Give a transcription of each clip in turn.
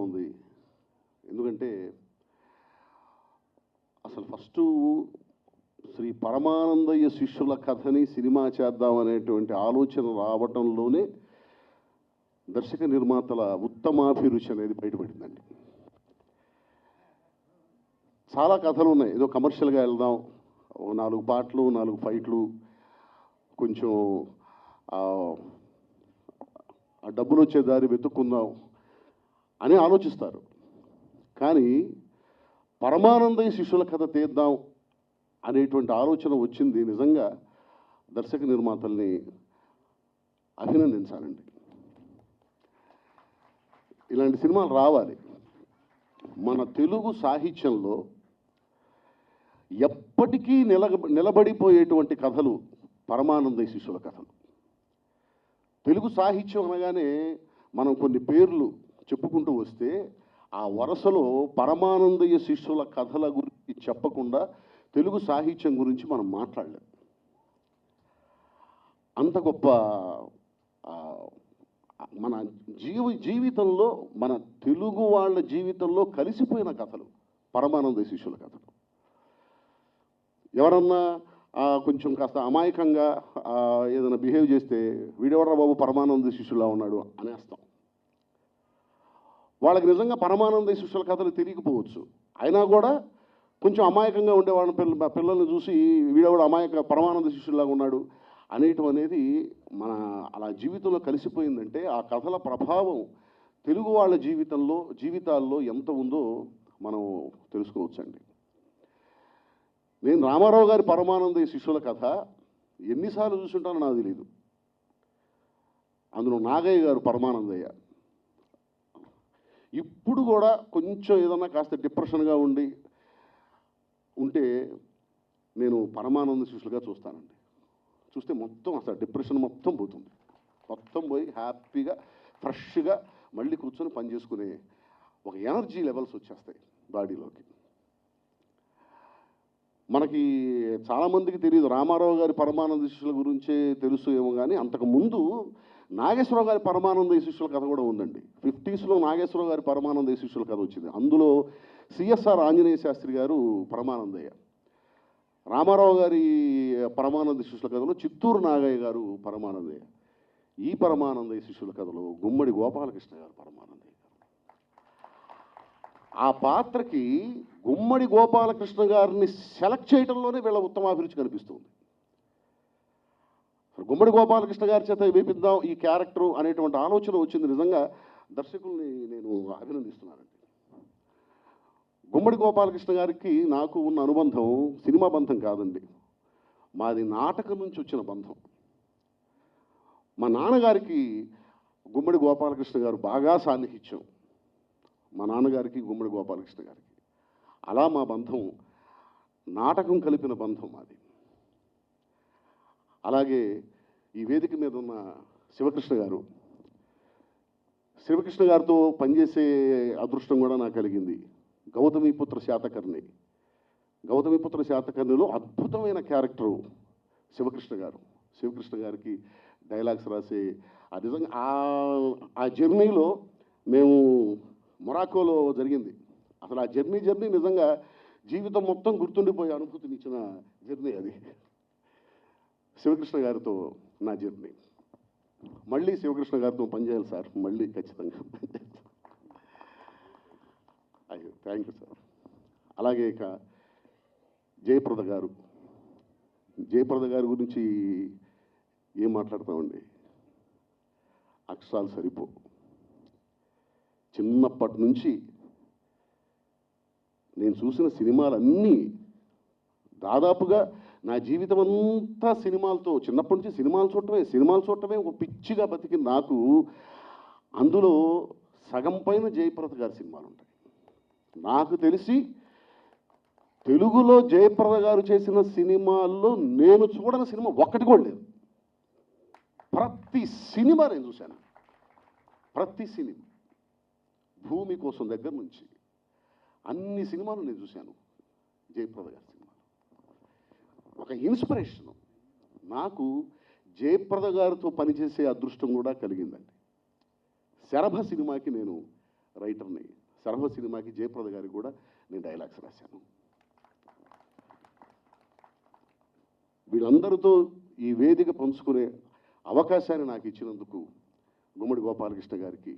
ఉంది. ఎందుకంటే అసలు ఫస్టు శ్రీ పరమానందయ్య శిష్యుల కథని సినిమా చేద్దామనేటువంటి ఆలోచన రావటంలోనే దర్శక నిర్మాతల ఉత్తమాభిరుచి అనేది బయటపడిందండి. చాలా కథలు ఉన్నాయి, ఏదో కమర్షియల్గా వెళ్దాం, 4 పాటలు 4 ఫైట్లు, కొంచెం ఆ డబ్బులు వచ్చే దారి వెతుక్కుందాం అని ఆలోచిస్తారు. కానీ పరమానందయ్య శిష్యుల కథ తీద్దాం అనేటువంటి ఆలోచన వచ్చింది నిజంగా దర్శక నిర్మాతల్ని అభినందించాలండి. ఇలాంటి సినిమాలు రావాలి. మన తెలుగు సాహిత్యంలో ఎప్పటికీ నిలబడిపోయేటువంటి కథలు పరమానందయ్య శిష్యుల కథలు. తెలుగు సాహిత్యం అనగానే మనం కొన్ని పేర్లు చెప్పుకుంటూ వస్తే ఆ వరుసలో పరమానందయ్య శిష్యుల కథల గురించి చెప్పకుండా తెలుగు సాహిత్యం గురించి మనం మాట్లాడలేం. అంత గొప్ప మన జీవితంలో, మన తెలుగు వాళ్ళ జీవితంలో కలిసిపోయిన కథలు పరమానందయ్య శిష్యుల కథలు. ఎవరన్నా కొంచెం కాస్త అమాయకంగా ఏదైనా బిహేవ్ చేస్తే వీడెవడరా బాబు పరమానందయ్య శిష్యులా ఉన్నాడు అనేస్తాం. వాళ్ళకి నిజంగా పరమానందయ్య శిష్యుల కథలు తెలియకపోవచ్చు, అయినా కూడా కొంచెం అమాయకంగా ఉండేవాళ్ళ పిల్లల్ని చూసి వీడెవడు పరమానంద శిష్యులాగా ఉన్నాడు అనేయటం అనేది మన అలా జీవితంలో కలిసిపోయిందంటే ఆ కథల ప్రభావం తెలుగు వాళ్ళ జీవితాల్లో ఎంత ఉందో మనం తెలుసుకోవచ్చండి. నేను రామారావు గారి పరమానందయ్య శిష్యుల కథ ఎన్నిసార్లు చూసుంటానో నాకు తెలియదు. అందులో నాగయ్య గారు పరమానందయ్య ఇప్పుడు కూడా కొంచెం ఏదన్నా కాస్త డిప్రెషన్గా ఉంటే నేను పరమానంద శిష్యులుగా చూస్తానండి. చూస్తే మొత్తం అసలు డిప్రెషన్ మొత్తం పోతుంది, మొత్తం పోయి హ్యాపీగా ఫ్రెష్గా మళ్ళీ కూర్చొని పనిచేసుకునే ఒక ఎనర్జీ లెవెల్స్ వచ్చేస్తాయి బాడీలోకి. మనకి చాలామందికి తెలియదు, రామారావు గారి పరమానంద శిష్యుల గురించే తెలుసు ఏమో, కానీ అంతకుముందు నాగేశ్వరరావు గారి పరమానందయ్య శిష్యుల కథ కూడా ఉందండి. 50s నాగేశ్వరరావు గారి పరమానందయ్య శిష్యుల కథ వచ్చింది. అందులో సిఎస్ఆర్ ఆంజనేయ శాస్త్రి గారు పరమానందయ్య, రామారావు గారి పరమానంద శిష్యుల కథలో చిత్తూరు నాగయ్య గారు పరమానందయ్య, ఈ పరమానందయ్య శిష్యుల కథలో గుమ్మడి గోపాలకృష్ణ గారు పరమానందయ్య గారు. ఆ పాత్రకి గుమ్మడి గోపాలకృష్ణ గారిని సెలెక్ట్ చేయడంలోనే వీళ్ళ ఉత్తమాభిరుచి కనిపిస్తుంది. గుమ్మడి గోపాలకృష్ణ గారి చేత వేపిద్దాం ఈ క్యారెక్టర్ అనేటువంటి ఆలోచన వచ్చింది. నిజంగా దర్శకుల్ని నేను అభినందిస్తున్నానండి. గుమ్మడి గోపాలకృష్ణ గారికి నాకు ఉన్న అనుబంధం సినిమా బంధం కాదండి, మాది నాటకం నుంచి వచ్చిన బంధం. మా నాన్నగారికి గుమ్మడి గోపాలకృష్ణ గారు బాగా సాన్నిహిత్యం, మా నాన్నగారికి గుమ్మడి గోపాలకృష్ణ గారికి. అలా మా బంధం నాటకం కలిపిన బంధం మాది. అలాగే ఈ వేదిక మీద ఉన్న శివకృష్ణ గారితో పనిచేసే అదృష్టం కూడా నాకు కలిగింది. గౌతమిపుత్ర శాతకర్ణిలో అద్భుతమైన క్యారెక్టరు శివకృష్ణ గారికి డైలాగ్స్ రాసే నిజంగా ఆ జర్నీలో మేము మొరాకోలో జరిగింది. అసలు ఆ జర్నీ నిజంగా జీవితం మొత్తం గుర్తుండిపోయే అనుభూతినిచ్చిన జర్నీ అది. శివకృష్ణ గారితో నా జర్నీ. మళ్ళీ శివకృష్ణ గారితో పనిచేయాలి సార్, మళ్ళీ ఖచ్చితంగా అయ్యో థ్యాంక్ యూ సార్. అలాగే ఇక జయప్రద గారి గురించి ఏం మాట్లాడతామండి, అక్షరాలు సరిపో. చిన్నప్పటి నుంచి నేను చూసిన సినిమాలన్నీ దాదాపుగా నా జీవితం అంతా సినిమాలతో, చిన్నప్పటి నుంచి సినిమాలు చూడటమే ఒక పిచ్చిగా బతికి నాకు అందులో సగం పైన జయప్రద గారి సినిమాలు ఉంటాయి. నాకు తెలిసి తెలుగులో జయప్రద గారు చేసిన సినిమాల్లో నేను చూడని సినిమా ఒక్కటి కూడా లేదు. ప్రతి సినిమా నేను చూశాను, ప్రతి సినిమా, భూమి కోసం దగ్గర నుంచి అన్ని సినిమాలు నేను చూశాను. జయప్రద గారి సినిమాలు ఒక ఇన్స్పిరేషను. నాకు జయప్రద గారితో పనిచేసే అదృష్టం కూడా కలిగిందండి. శరభ సినిమాకి నేను రైటర్ని. సర్వ సినిమాకి జయప్రద గారికి కూడా నేను డైలాగ్స్ రాశాను. వీళ్ళందరితో ఈ వేదిక పంచుకునే అవకాశాన్ని నాకు ఇచ్చినందుకు గుమ్మడి గోపాలకృష్ణ గారికి,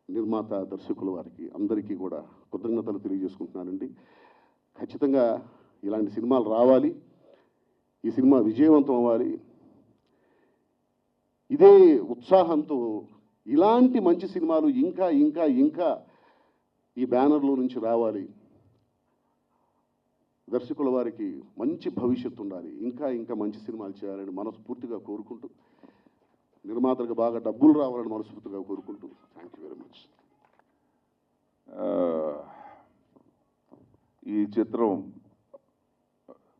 నిర్మాత దర్శకుల వారికి అందరికీ కూడా కృతజ్ఞతలు తెలియజేసుకుంటున్నానండి. ఖచ్చితంగా ఇలాంటి సినిమాలు రావాలి, ఈ సినిమా విజయవంతం అవ్వాలి. ఇదే ఉత్సాహంతో ఇలాంటి మంచి సినిమాలు ఇంకా ఇంకా ఇంకా ఈ బ్యానర్లో నుంచి రావాలి. దర్శకుల వారికి మంచి భవిష్యత్తు ఉండాలి, ఇంకా ఇంకా మంచి సినిమాలు చేయాలని మనస్ఫూర్తిగా కోరుకుంటూ, నిర్మాతలకు బాగా డబ్బులు రావాలని మనస్ఫూర్తిగా కోరుకుంటూ, థ్యాంక్ యూ వెరీ మచ్. ఈ చిత్రం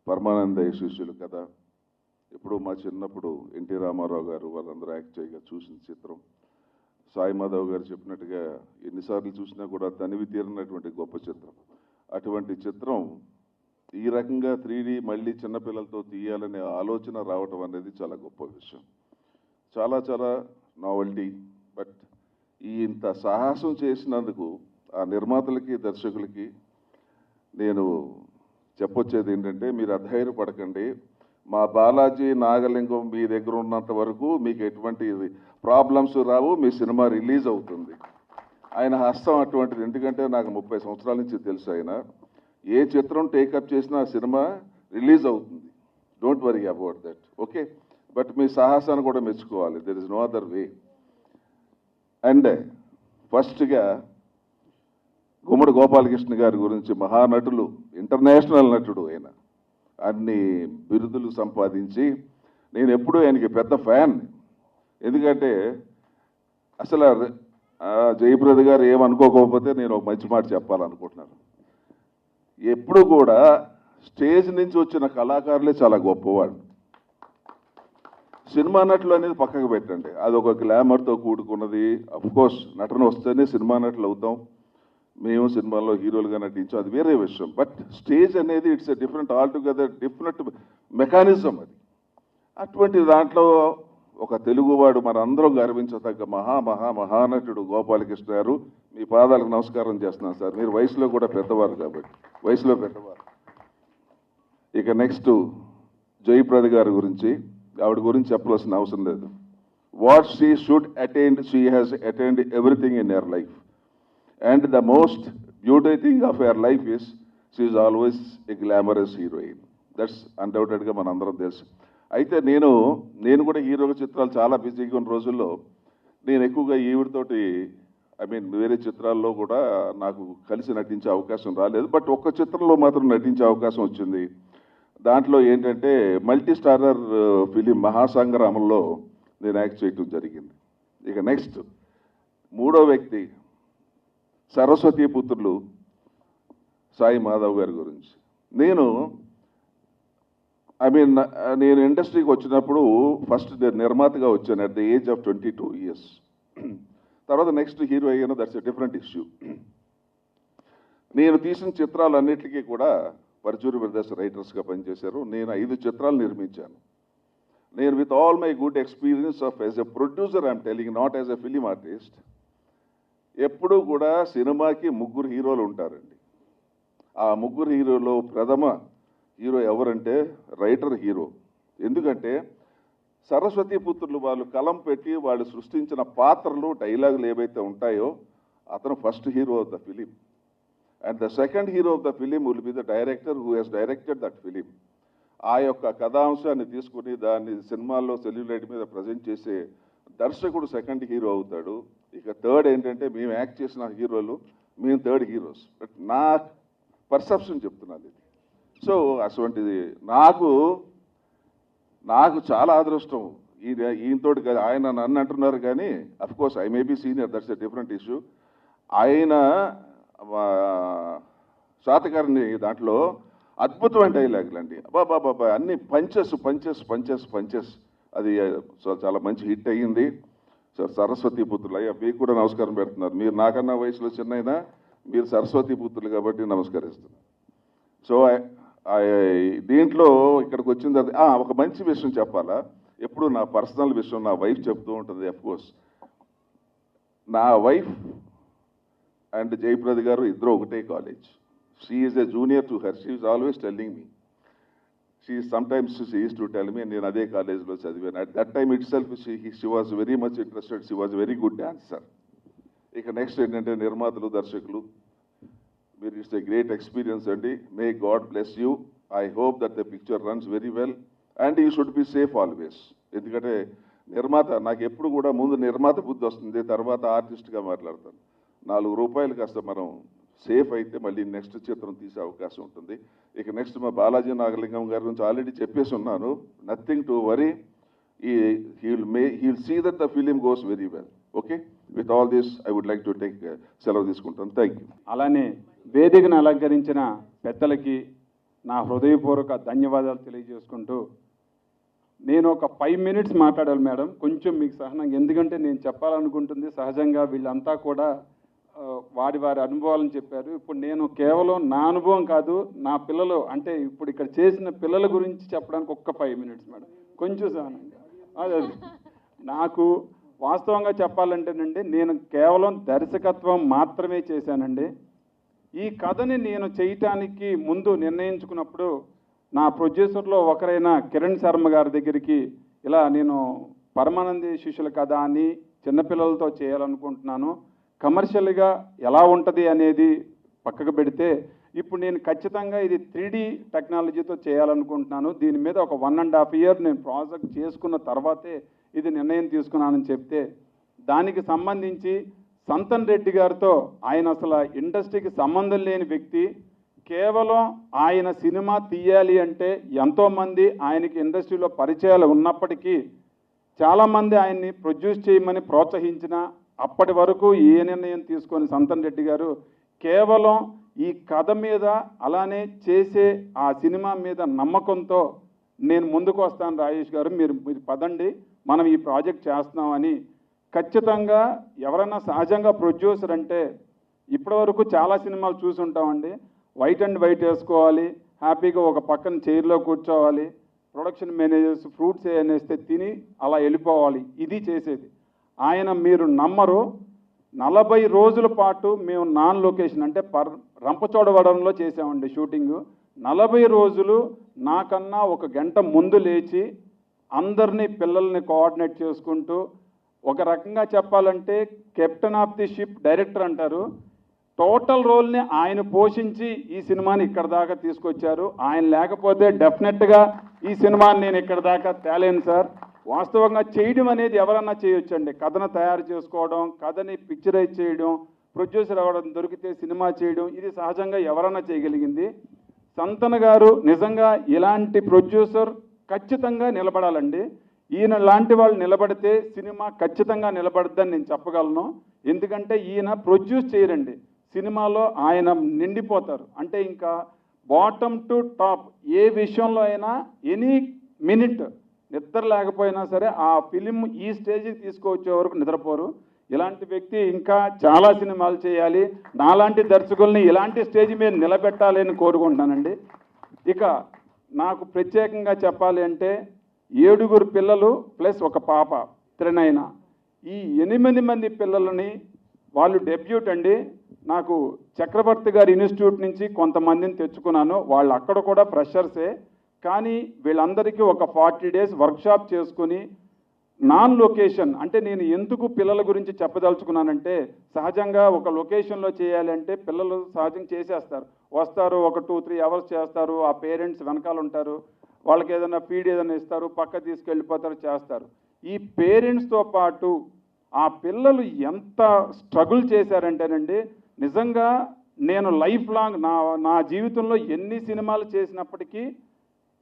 పరమానంద శిష్యులు కథ. ఎప్పుడు మా చిన్నప్పుడు ఎన్టీ రామారావు గారు వాళ్ళందరూ యాక్ట్ చేయగా చూసిన చిత్రం. సాయి మాధవ్ గారు చెప్పినట్టుగా ఎన్నిసార్లు చూసినా కూడా తనివి తీరినటువంటి గొప్ప చిత్రం. అటువంటి చిత్రం ఈ రకంగా 3D మళ్ళీ చిన్నపిల్లలతో తీయాలనే ఆలోచన రావటం అనేది చాలా గొప్ప విషయం, చాలా చాలా నావెల్టీ. బట్ ఈ ఇంత సాహసం చేసినందుకు ఆ నిర్మాతలకి దర్శకులకి నేను చెప్పొచ్చేది ఏంటంటే, మీరు అధైర్యపడకండి. మా బాలాజీ నాగలింగం మీ దగ్గర ఉన్నంత వరకు మీకు ఎటువంటి ప్రాబ్లమ్స్ రావు, మీ సినిమా రిలీజ్ అవుతుంది. ఆయన హస్తం అటువంటిది. ఎందుకంటే నాకు 30 సంవత్సరాల నుంచి తెలుసు ఆయన. ఏ చిత్రం టేకప్ చేసినా ఆ సినిమా రిలీజ్ అవుతుంది. Don't worry about that, okay? But మీ సాహసాన్ని కూడా మెచ్చుకోవాలి. There is no other way. And ఫస్ట్గా గుమ్మడి గోపాలకృష్ణ గారి గురించి, మహానటులు, ఇంటర్నేషనల్ నటుడు ఆయన, అన్ని బిరుదులు సంపాదించి, నేను ఎప్పుడూ ఆయనకి పెద్ద ఫ్యాన్. ఎందుకంటే అసలు జయప్రద గారు ఏమనుకోకపోతే నేను ఒక మంచి మాట చెప్పాలనుకుంటున్నాను. ఎప్పుడు కూడా స్టేజ్ నుంచి వచ్చిన కళాకారులే చాలా గొప్పవాడు. సినిమా నటులు అనేది పక్కకు పెట్టండి, అది ఒక గ్లామర్తో కూడుకున్నది. అఫ్కోర్స్ నటన వస్తేనే సినిమా నటులు అవుతాం. మేము సినిమాల్లో హీరోలుగా నటించాం, అది వేరే విషయం. బట్ స్టేజ్ అనేది it's a different, altogether different mechanism అది. అటువంటి దాంట్లో ఒక తెలుగువాడు మనందరం గర్వించదగ్గ మహానటుడు గోపాలకృష్ణ గారు. మీ పాదాలకు నమస్కారం చేస్తున్నాను సార్. మీరు వయసులో కూడా పెద్దవారు కాబట్టి, వయసులో పెద్దవారు. ఇక నెక్స్ట్ జయప్రద గారి గురించి, ఆవిడ గురించి చెప్పవలసిన అవసరం లేదు. What she should attend, she has attend everything in your life. And the most beautiful thing of her life is she is always a glamorous heroine. That's undoubtedly మనందరం తెలుసు. అయితే నేను కూడా హీరో చిత్రాలు చాలా బిజీగా ఉన్న రోజుల్లో నేను ఎక్కువగా ఈవిడతోటి వేరే చిత్రాల్లో కూడా నాకు కలిసి నటించే అవకాశం రాలేదు. బట్ ఒక్క చిత్రంలో మాత్రం నటించే అవకాశం వచ్చింది. దాంట్లో ఏంటంటే మల్టీ స్టారర్ ఫిలిం మహాసంగ్రామంలో నేను యాక్ట్ చేయడం జరిగింది. ఇక నెక్స్ట్ మూడో వ్యక్తి సరస్వతి పుత్రులు సాయి మాధవ్ గారి గురించి. నేను ఇండస్ట్రీకి వచ్చినప్పుడు ఫస్ట్ నిర్మాతగా వచ్చాను at the age of 22 years. తర్వాత నెక్స్ట్ హీరో అయ్యాను, దట్స్ ఎ డిఫరెంట్ ఇష్యూ. నేను తీసిన చిత్రాలన్నిటికీ కూడా పరచూరి బ్రదర్స్ రైటర్స్గా పనిచేశారు. నేను 5 చిత్రాలు నిర్మించాను. నేను with all my good experience of as a producer, I'm telling, not as a film artist. ఎప్పుడూ కూడా సినిమాకి 3 హీరోలు ఉంటారండి. ఆ 3 హీరోలో ప్రథమ హీరో ఎవరంటే రైటర్ హీరో. ఎందుకంటే సరస్వతి పుత్రులు వాళ్ళు కలం పెట్టి వాళ్ళు సృష్టించిన పాత్రలు, డైలాగులు ఏవైతే ఉంటాయో అతను first hero of the film. And the second hero of the film will be the director who he's directed that film. ఆ యొక్క కథాంశాన్ని తీసుకుని దాన్ని సినిమాల్లో సెల్యులైట్ మీద ప్రజెంట్ చేసే దర్శకుడు సెకండ్ హీరో అవుతాడు. ఇక థర్డ్ ఏంటంటే మేము యాక్ట్ చేసిన హీరోలు, మేము థర్డ్ హీరోస్. బట్ నా పర్సెప్షన్ చెప్తున్నది ఇది. సో అటువంటిది నాకు చాలా అదృష్టం. ఈయనతోటి ఆయన నన్ను అంటున్నారు కానీ of course I may be senior, that's a different issue. ఆయన శాతకారిని దాంట్లో అద్భుతమైన డైలాగులు అండి. బాబా అన్ని పంచెస్. అది చాలా మంచి హిట్ అయ్యింది. సరస్వతి పుత్రులు అయ్యా మీకు కూడా నమస్కారం పెడుతున్నారు. మీరు నాకన్నా వయసులో చిన్నైనా మీరు సరస్వతి పుత్రులు కాబట్టి నమస్కరిస్తున్నారు. సో దీంట్లో ఇక్కడికి వచ్చింది అది ఒక మంచి విషయం చెప్పాలా. ఎప్పుడు నా పర్సనల్ విషయం నా వైఫ్ చెప్తూ ఉంటుంది. అఫ్కోర్స్ నా వైఫ్ అండ్ జయప్రద గారు ఇద్దరు ఒకటే college. She is a junior to her. She is always telling me. Sometimes she used to tell me, నేను అదే కాలేజ్లో చదివాను. At that time it self she was very much interested. She was very good dancer. ఇక next ఏంటంటే నిర్మాతలు, దర్శకులు, మీరు it's a great experience అండి. May God bless you. I hope that the picture runs very well and you should be safe always. ఎందుకంటే నిర్మాత, నాకు ఎప్పుడు కూడా ముందు నిర్మాత బుద్ధి వస్తుంది, తర్వాత ఆర్టిస్ట్గా మాట్లాడతాను. 4 రూపాయలు కాస్త మనం సేఫ్ అయితే మళ్ళీ నెక్స్ట్ చిత్రం తీసే అవకాశం ఉంటుంది. ఇక నెక్స్ట్ మా బాలాజీ నాగలింగం గారి గురించి ఆల్రెడీ చెప్పేసి ఉన్నాను. Nothing to worry. He'll see that the film goes very well. Okay, with all this I would like to take సెలవు తీసుకుంటాను. Thank you. అలానే వేదికను అలంకరించిన పెద్దలకి నా హృదయపూర్వక ధన్యవాదాలు తెలియజేసుకుంటూ, నేను ఒక 5 మినిట్స్ మాట్లాడాలి మేడం, కొంచెం మీకు సహనం. ఎందుకంటే నేను చెప్పాలనుకుంటుంది సహజంగా వీళ్ళంతా కూడా వారి అనుభవాలను చెప్పారు. ఇప్పుడు నేను కేవలం నా అనుభవం కాదు, నా పిల్లలు అంటే ఇప్పుడు ఇక్కడ చేసిన పిల్లల గురించి చెప్పడానికి ఒక్క 5 మినిట్స్ మేడం, కొంచెం సహనంగా. అదే నాకు వాస్తవంగా చెప్పాలంటేనండి, నేను కేవలం దర్శకత్వం మాత్రమే చేశానండి. ఈ కథని నేను చేయటానికి ముందు నిర్ణయించుకున్నప్పుడు నా ప్రొడ్యూసర్లో ఒకరైన కిరణ్ శర్మ గారి దగ్గరికి, ఇలా నేను పరమానంది శిష్యుల కథ అని చిన్నపిల్లలతో చేయాలనుకుంటున్నాను, కమర్షియల్గా ఎలా ఉంటుంది అనేది పక్కకు పెడితే, ఇప్పుడు నేను ఖచ్చితంగా ఇది 3D టెక్నాలజీతో చేయాలనుకుంటున్నాను, దీని మీద ఒక 1.5 year నేను ప్రాజెక్ట్ చేసుకున్న తర్వాతే ఇది నిర్ణయం తీసుకున్నానని చెప్తే, దానికి సంబంధించి సంతన్ రెడ్డి గారితో, ఆయన అసలు ఇండస్ట్రీకి సంబంధం లేని వ్యక్తి, కేవలం ఆయన సినిమా తీయాలి అంటే ఎంతోమంది ఆయనకి ఇండస్ట్రీలో పరిచయాలు ఉన్నప్పటికీ చాలామంది ఆయన్ని ప్రొడ్యూస్ చేయమని ప్రోత్సహించిన, అప్పటి వరకు ఏ నిర్ణయం తీసుకొని సంతన్ రెడ్డి గారు కేవలం ఈ కథ మీద అలానే చేసే ఆ సినిమా మీద నమ్మకంతో, నేను ముందుకు వస్తాను రాజేష్ గారు, మీరు పదండి మనం ఈ ప్రాజెక్ట్ చేస్తున్నామని. ఖచ్చితంగా ఎవరైనా సహజంగా ప్రొడ్యూసర్ అంటే ఇప్పటివరకు చాలా సినిమాలు చూసి ఉంటామండి, వైట్ అండ్ వైట్ వేసుకోవాలి, హ్యాపీగా ఒక పక్కన చైర్లో కూర్చోవాలి, ప్రొడక్షన్ మేనేజర్స్ ఫ్రూట్స్ వేస్తే తిని అలా వెళ్ళిపోవాలి, ఇది చేసేది. ఆయన మీరు నమ్మరు, 40 రోజుల పాటు మేము నాన్ లొకేషన్ అంటే రంపచోడవరంలో చేసామండి షూటింగు. 40 రోజులు నాకన్నా 1 గంట ముందు లేచి అందరినీ పిల్లల్ని కోఆర్డినేట్ చేసుకుంటూ, ఒక రకంగా చెప్పాలంటే captain of the ship director అంటారు, టోటల్ రోల్ని ఆయన పోషించి ఈ సినిమాని ఇక్కడ దాకా తీసుకొచ్చారు. ఆయన లేకపోతే డెఫినెట్గా ఈ సినిమాని నేను ఇక్కడ దాకా తేలేను సార్. వాస్తవంగా చేయడం అనేది ఎవరన్నా చేయొచ్చండి, కథను తయారు చేసుకోవడం, కథని పిక్చరైజ్ చేయడం, ప్రొడ్యూసర్ అవ్వడం, దొరికితే సినిమా చేయడం, ఇది సహజంగా ఎవరన్నా చేయగలిగింది. సంతన్ గారు నిజంగా ఇలాంటి ప్రొడ్యూసర్ ఖచ్చితంగా నిలబడాలండి. ఈయన లాంటి వాళ్ళు నిలబడితే సినిమా ఖచ్చితంగా నిలబడద్దని నేను చెప్పగలను. ఎందుకంటే ఈయన ప్రొడ్యూస్ చేయరండి, సినిమాలో ఆయన నిండిపోతారు. అంటే ఇంకా బాటమ్ టు టాప్ ఏ విషయంలో అయినా ఎనీ మినిట్ నిద్ర లేకపోయినా సరే ఆ ఫిలిం ఈ స్టేజ్కి తీసుకువచ్చే వరకు నిద్రపోరు. ఇలాంటి వ్యక్తి ఇంకా చాలా సినిమాలు చేయాలి, నాలాంటి దర్శకుల్ని ఇలాంటి స్టేజ్ మీద నిలబెట్టాలి అని కోరుకుంటున్నానండి. ఇక నాకు ప్రత్యేకంగా చెప్పాలి అంటే 7 పిల్లలు ప్లస్ ఒక పాప త్రినైన, ఈ 8 మంది పిల్లలని వాళ్ళు డెబ్యూట్ అండి. నాకు చక్రవర్తి గారి ఇన్స్టిట్యూట్ నుంచి కొంతమందిని తెచ్చుకున్నాను, వాళ్ళు అక్కడ కూడా ఫ్రెషర్సే, కానీ వీళ్ళందరికీ ఒక 40 days వర్క్షాప్ చేసుకుని నాన్ లొకేషన్ అంటే నేను ఎందుకు పిల్లల గురించి చెప్పదలుచుకున్నానంటే, సహజంగా ఒక లొకేషన్లో చేయాలంటే పిల్లలు సహజంగా చేసేస్తారు, వస్తారు, ఒక 2-3 hours చేస్తారు, ఆ పేరెంట్స్ వెనకాల ఉంటారు, వాళ్ళకి ఏదైనా ఫీడ్ ఏదైనా ఇస్తారు, పక్క తీసుకెళ్ళిపోతారు, చేస్తారు. ఈ పేరెంట్స్తో పాటు ఆ పిల్లలు ఎంత స్ట్రగుల్ చేశారంటేనండి, నిజంగా నేను లైఫ్ లాంగ్ నా జీవితంలో ఎన్ని సినిమాలు చేసినప్పటికీ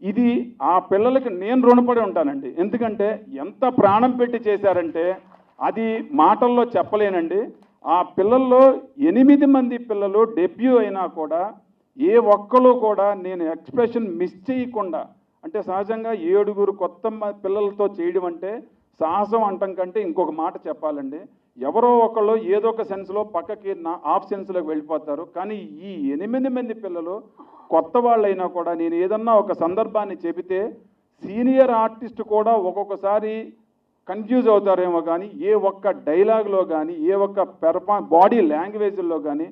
ఇది ఆ పిల్లలకి నేను రుణపడి ఉంటానండి. ఎందుకంటే ఎంత ప్రాణం పెట్టి చేశారంటే అది మాటల్లో చెప్పలేనండి. ఆ పిల్లల్లో 8 మంది పిల్లలు డెబ్యూ అయినా కూడా ఏ ఒక్కరు కూడా నేను ఎక్స్ప్రెషన్ మిస్ చేయకుండా, అంటే సహజంగా 7 కొత్త పిల్లలతో చేయడం అంటే సాహసం అంటం కంటే ఇంకొక మాట చెప్పాలండి, ఎవరో ఒకళ్ళు ఏదో ఒక సెన్స్లో పక్కకి ఆఫ్ సెన్స్లోకి వెళ్ళిపోతారు. కానీ ఈ 8 మంది పిల్లలు కొత్త వాళ్ళైనా కూడా నేను ఏదన్నా ఒక సందర్భాన్ని చెబితే సీనియర్ ఆర్టిస్ట్ కూడా ఒక్కొక్కసారి కన్ఫ్యూజ్ అవుతారేమో కానీ ఏ ఒక్క డైలాగ్లో కానీ ఏ ఒక్క బాడీ లాంగ్వేజ్లో కానీ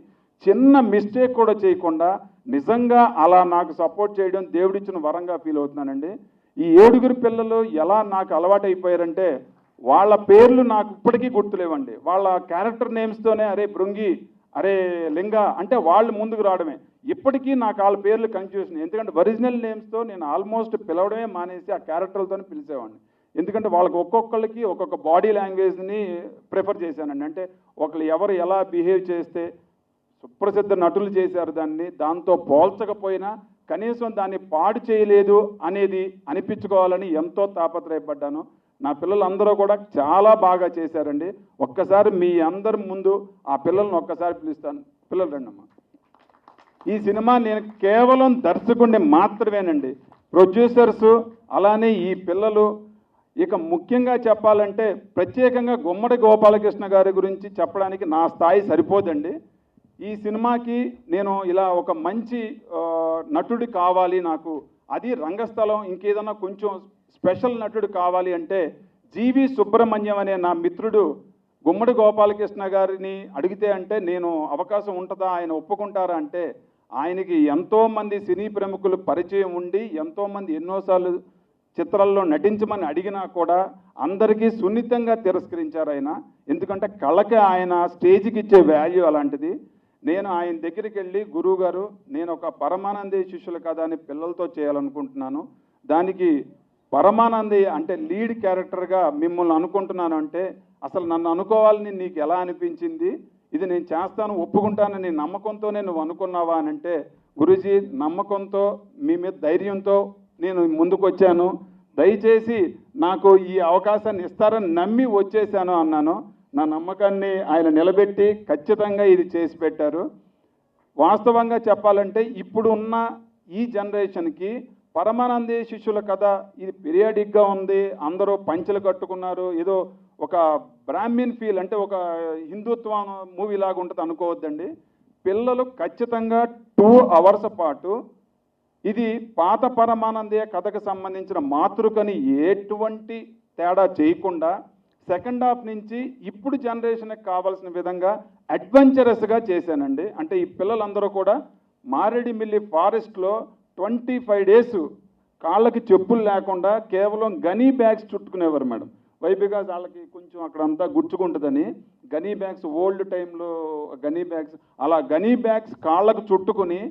చిన్న మిస్టేక్ కూడా చేయకుండా నిజంగా అలా నాకు సపోర్ట్ చేయడం దేవుడిచ్చిన వరంగా ఫీల్ అవుతున్నానండి. ఈ 7 పిల్లలు ఎలా నాకు అలవాటైపోయారంటే వాళ్ళ పేర్లు నాకు ఇప్పటికీ గుర్తులేవండి. వాళ్ళ క్యారెక్టర్ నేమ్స్తోనే అరే భృంగి, అరే లింగ అంటే వాళ్ళు ముందుకు రావడమే. ఇప్పటికీ నాకు వాళ్ళ పేర్లు కన్ఫ్యూజన్. ఎందుకంటే ఒరిజినల్ నేమ్స్తో నేను ఆల్మోస్ట్ పిలవడమే మానేసి ఆ క్యారెక్టర్లతోనే పిలిచేవాడిని. ఎందుకంటే వాళ్ళకి ఒక్కొక్కళ్ళకి ఒక్కొక్క బాడీ లాంగ్వేజ్ని ప్రిఫర్ చేశానండి. అంటే ఒకళ్ళు ఎవరు ఎలా బిహేవ్ చేస్తే సుప్రసిద్ధ నటులు చేశారు దాన్ని, దాంతో పోల్చకపోయినా కనీసం దాన్ని పాడు చేయలేదు అనేది అనిపించుకోవాలని ఎంతో తాపత్రయపడ్డాను. నా పిల్లలందరూ కూడా చాలా బాగా చేశారండి. ఒక్కసారి మీ అందరి ముందు ఆ పిల్లల్ని ఒక్కసారి పిలుస్తాను. పిల్లలు రండమ్మా. ఈ సినిమా నేను కేవలం దర్శకుడిని మాత్రమేనండి. ప్రొడ్యూసర్స్ అలానే ఈ పిల్లలు. ఇక ముఖ్యంగా చెప్పాలంటే ప్రత్యేకంగా గుమ్మడి గోపాలకృష్ణ గారి గురించి చెప్పడానికి నా స్థాయి సరిపోదండి. ఈ సినిమాకి నేను ఇలా ఒక మంచి నటుడు కావాలి, నాకు అది రంగస్థలం ఇంకేదన్నా కొంచెం స్పెషల్ నటుడు కావాలి అంటే జీవి సుబ్రహ్మణ్యం అనే నా మిత్రుడు గుమ్మడి గోపాలకృష్ణ గారిని అడిగితే అంటే నేను అవకాశం ఉంటుందా, ఆయన ఒప్పుకుంటారా అంటే ఆయనకి ఎంతోమంది సినీ ప్రముఖులు పరిచయం ఉండి ఎంతోమంది ఎన్నోసార్లు చిత్రాల్లో నటించమని అడిగినా కూడా అందరికీ సున్నితంగా తిరస్కరించారు ఆయన. ఎందుకంటే కళకి ఆయన స్టేజ్కి ఇచ్చే వాల్యూ అలాంటిది. నేను ఆయన దగ్గరికి వెళ్ళి గురువు గారు నేను ఒక పరమానందే శిష్యుల కథ అని పిల్లలతో చేయాలనుకుంటున్నాను, దానికి పరమానందే అంటే లీడ్ క్యారెక్టర్గా మిమ్మల్ని అనుకుంటున్నాను అంటే అసలు నన్ను అనుకోవాలని నీకు ఎలా అనిపించింది, ఇది నేను చేస్తాను ఒప్పుకుంటానని నమ్మకంతోనే నువ్వు అనుకున్నావా అని అంటే గురూజీ నమ్మకంతో మీ మీద ధైర్యంతో నేను ముందుకు వచ్చాను, దయచేసి నాకు ఈ అవకాశాన్ని ఇస్తారని నమ్మి వచ్చేసాను అన్నాను. నా నమ్మకాన్ని ఆయన నిలబెట్టి ఖచ్చితంగా ఇది చేసి పెట్టారు. వాస్తవంగా చెప్పాలంటే ఇప్పుడు ఉన్న ఈ జనరేషన్కి పరమానందే శిష్యుల కథ ఇది పీరియాడిక్గా ఉంది, అందరూ పంచెలు కట్టుకున్నారు, ఏదో ఒక బ్రాహ్మిన్ ఫీల్ అంటే ఒక హిందుత్వ మూవీ లాగా ఉంటుంది అనుకోవద్దండి. పిల్లలు ఖచ్చితంగా 2 hours పాటు ఇది పాత పరమానందే కథకు సంబంధించిన మాతృకని ఎటువంటి తేడా చేయకుండా సెకండ్ హాఫ్ నుంచి ఇప్పుడు జనరేషన్కి కావాల్సిన విధంగా అడ్వెంచరస్గా చేశానండి. అంటే ఈ పిల్లలందరూ కూడా మారేడుమిల్లి ఫారెస్ట్లో 25 days కాళ్ళకి చెప్పులు లేకుండా కేవలం గనీ బ్యాగ్స్ చుట్టుకునేవారు మేడం. బికాజ్ వాళ్ళకి కొంచెం అక్కడంతా గుచ్చుకుంటుందని గనీ బ్యాగ్స్ ఓల్డ్ టైంలో గనీ బ్యాగ్స్ అలా గనీ బ్యాగ్స్ కాళ్ళకు చుట్టుకుని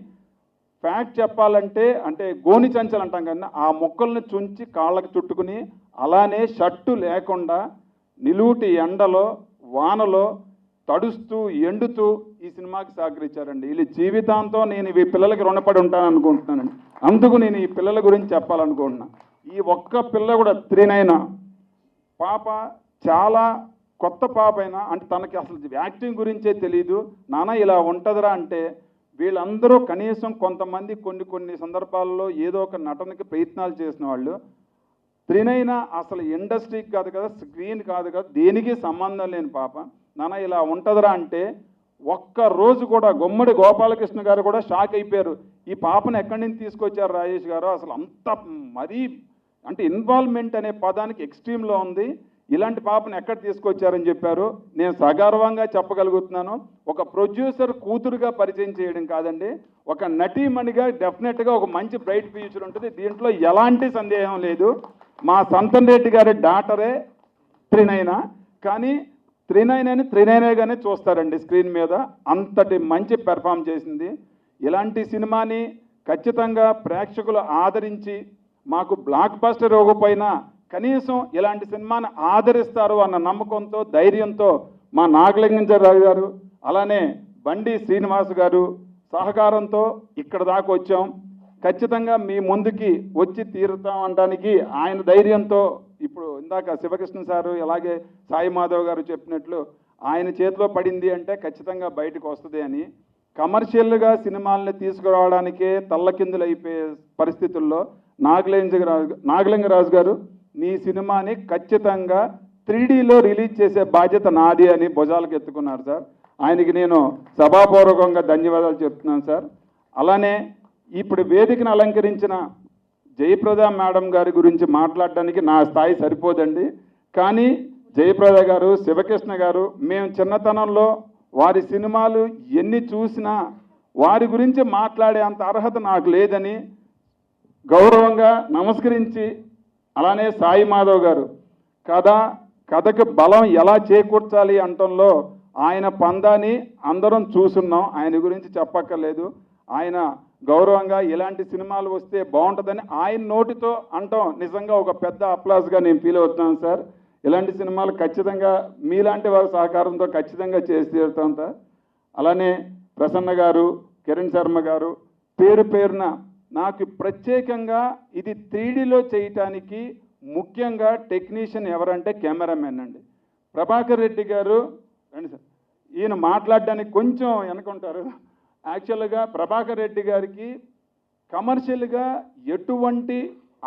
ఫ్యాక్ట్ చెప్పాలంటే అంటే గోని చంచలు అంటాం కదా, ఆ మొక్కల్ని చుంచి కాళ్ళకు చుట్టుకుని అలానే షర్టు లేకుండా నిలువుటి ఎండలో వానలో తడుస్తూ ఎండుతూ ఈ సినిమాకి సహకరించారండి. వీళ్ళ జీవితాంతం నేను ఈ పిల్లలకి రుణపడి ఉంటాను అనుకుంటున్నానండి. అందుకు నేను ఈ పిల్లల గురించి చెప్పాలనుకుంటున్నా. ఈ ఒక్క పిల్ల కూడా 39 పాప చాలా కొత్త పాప అయినా అంటే తనకి అసలు యాక్టింగ్ గురించే తెలియదు. నాన్న ఇలా ఉంటుందిరా అంటే వీళ్ళందరూ కనీసం కొంతమంది కొన్ని సందర్భాల్లో ఏదో ఒక నటనకి ప్రయత్నాలు చేసిన వాళ్ళు. 39 అసలు ఇండస్ట్రీకి కాదు కదా, స్క్రీన్ కాదు కదా, దేనికి సంబంధం లేని పాప. నాన్న ఇలా ఉంటుందిరా అంటే ఒక్క రోజు కూడా గుమ్మడి గోపాలకృష్ణ గారు కూడా షాక్ అయిపోయారు. ఈ పాపను ఎక్కడి నుంచి తీసుకొచ్చారు రాజేష్ గారు, అసలు అంత మరీ అంటే ఇన్వాల్వ్మెంట్ అనే పదానికి ఎక్స్ట్రీమ్లో ఉంది, ఇలాంటి పాపను ఎక్కడ తీసుకొచ్చారని చెప్పారు. నేను సగర్వంగా చెప్పగలుగుతున్నాను, ఒక ప్రొడ్యూసర్ కూతురుగా పరిచయం చేయడం కాదండి, ఒక నటీమణిగా డెఫినెట్గా ఒక మంచి బ్రైట్ ఫ్యూచర్ ఉంటుంది, దీంట్లో ఎలాంటి సందేహం లేదు. మా సంతన్ రెడ్డి గారి డాటరే 39, కానీ 39గానే చూస్తారండి స్క్రీన్ మీద, అంతటి మంచి పెర్ఫామ్ చేసింది. ఇలాంటి సినిమాని ఖచ్చితంగా ప్రేక్షకులు ఆదరించి మాకు బ్లాక్ బస్టర్ ఇవ్వకపోయినా కనీసం ఇలాంటి సినిమాని ఆదరిస్తారు అన్న నమ్మకంతో ధైర్యంతో మా నాగలింగరాజు గారు అలానే బండి శ్రీనివాస్ గారు సహకారంతో ఇక్కడ దాకా వచ్చాం. ఖచ్చితంగా మీ ముందుకి వచ్చి తీరుతాం అనడానికి ఆయన ధైర్యంతో ఇప్పుడు ఇందాక శివకృష్ణ సారు అలాగే సాయి మాధవ్ గారు చెప్పినట్లు ఆయన చేతిలో పడింది అంటే ఖచ్చితంగా బయటకు వస్తుంది అని. కమర్షియల్గా సినిమాల్ని తీసుకురావడానికే తల్లకిందులైపోయే పరిస్థితుల్లో నాగలింగరాజు గారు నీ సినిమాని ఖచ్చితంగా 3Dలో రిలీజ్ చేసే బాధ్యత నాది అని భుజాలకు ఎత్తుకున్నారు సార్. ఆయనకి నేను సభాపూర్వకంగా ధన్యవాదాలు చెప్తున్నాను సార్. అలానే ఇప్పుడు వేదికను అలంకరించిన జయప్రద మేడం గారి గురించి మాట్లాడడానికి నా స్థాయి సరిపోదండి. కానీ జయప్రద గారు, శివకృష్ణ గారు, మేము చిన్నతనంలో వారి సినిమాలు ఎన్ని చూసినా వారి గురించి మాట్లాడే అంత అర్హత నాకు లేదని గౌరవంగా నమస్కరించి, అలానే సాయి మాధవ్ గారు కథకు బలం ఎలా చేకూర్చాలి అంటంలో ఆయన పందాన్ని అందరం చూసున్నాం. ఆయన గురించి చెప్పక్కర్లేదు. ఆయన గౌరవంగా ఇలాంటి సినిమాలు వస్తే బాగుంటుందని ఆయన నోటితో అంటాం నిజంగా ఒక పెద్ద అప్లాస్గా నేను ఫీల్ అవుతున్నాను సార్. ఇలాంటి సినిమాలు ఖచ్చితంగా మీలాంటి వారి సహకారంతో ఖచ్చితంగా చేసి తీరుతాం సార్. అలానే ప్రసన్న గారు, కిరణ్ శర్మ గారు, పేరు పేరున నాకు ప్రత్యేకంగా ఇది 3Dలో చేయటానికి ముఖ్యంగా టెక్నీషియన్ ఎవరంటే కెమెరామెన్ అండి. ప్రభాకర్ రెడ్డి గారు రండి సార్. ఈయన మాట్లాడడానికి కొంచెం వెనుకుంటారు. యాక్చువల్గా ప్రభాకర్ రెడ్డి గారికి కమర్షియల్గా ఎటువంటి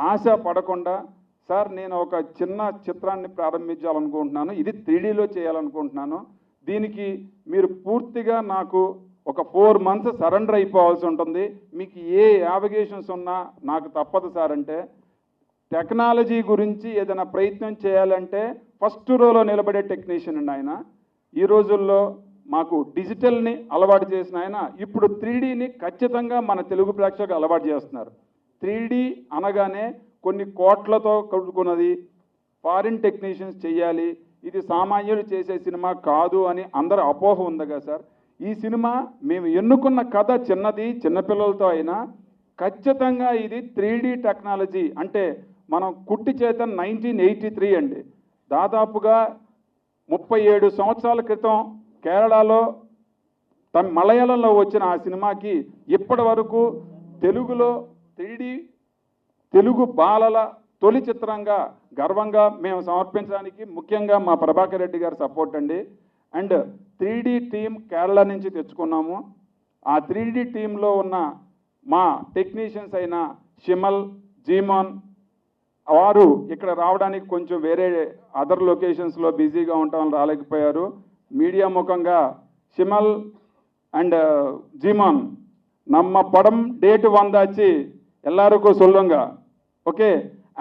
ఆశ పడకుండా, సార్ నేను ఒక చిన్న చిత్రాన్ని ప్రారంభించాలనుకుంటున్నాను, ఇది 3Dలో చేయాలనుకుంటున్నాను, దీనికి మీరు పూర్తిగా నాకు ఒక 4 months సరెండర్ అయిపోవాల్సి ఉంటుంది, మీకు ఏ యావిగేషన్స్ ఉన్నా నాకు తప్పదు సార్ అంటే, టెక్నాలజీ గురించి ఏదైనా ప్రయత్నం చేయాలంటే ఫస్ట్ రోలో నిలబడే టెక్నీషియన్ అండి ఆయన. ఈ రోజుల్లో మాకు డిజిటల్ని అలవాటు చేసిన ఆయన ఇప్పుడు 3Dని ఖచ్చితంగా మన తెలుగు ప్రేక్షకులకు అలవాటు చేస్తున్నారు. 3D అనగానే కొన్ని కోట్లతో కట్టుకున్నది, ఫారిన్ టెక్నీషియన్స్ చేయాలి, ఇది సామాన్యులు చేసే సినిమా కాదు అని అందరూ అపోహ ఉంది కదా సార్. ఈ సినిమా మేము ఎన్నుకున్న కథ చిన్నది, చిన్నపిల్లలతో అయినా ఖచ్చితంగా ఇది 3D టెక్నాలజీ. అంటే మనం కుట్టి చేత 1983 అండి, దాదాపుగా 37 సంవత్సరాల క్రితం కేరళలో మలయాళంలో వచ్చిన ఆ సినిమాకి ఇప్పటి వరకు తెలుగులో 3D తెలుగు బాలల తొలి చిత్రంగా గర్వంగా మేము సమర్పించడానికి ముఖ్యంగా మా ప్రభాకర్ రెడ్డి గారి సపోర్ట్ అండి. అండ్ 3D టీం కేరళ నుంచి తెచ్చుకున్నాము. ఆ 3D టీంలో ఉన్న మా టెక్నీషియన్స్ అయిన షిమల్, జీమాన్ వారు ఇక్కడ రావడానికి కొంచెం వేరే అదర్ లొకేషన్స్లో బిజీగా ఉండటం రాలేకపోయారు. మీడియా ముఖంగా షిమల్ అండ్ జీమాన్ நம்ம படம் டேட் வந்தாச்சு எல்லாருக்கும் சொல்லுங்க ఓకే.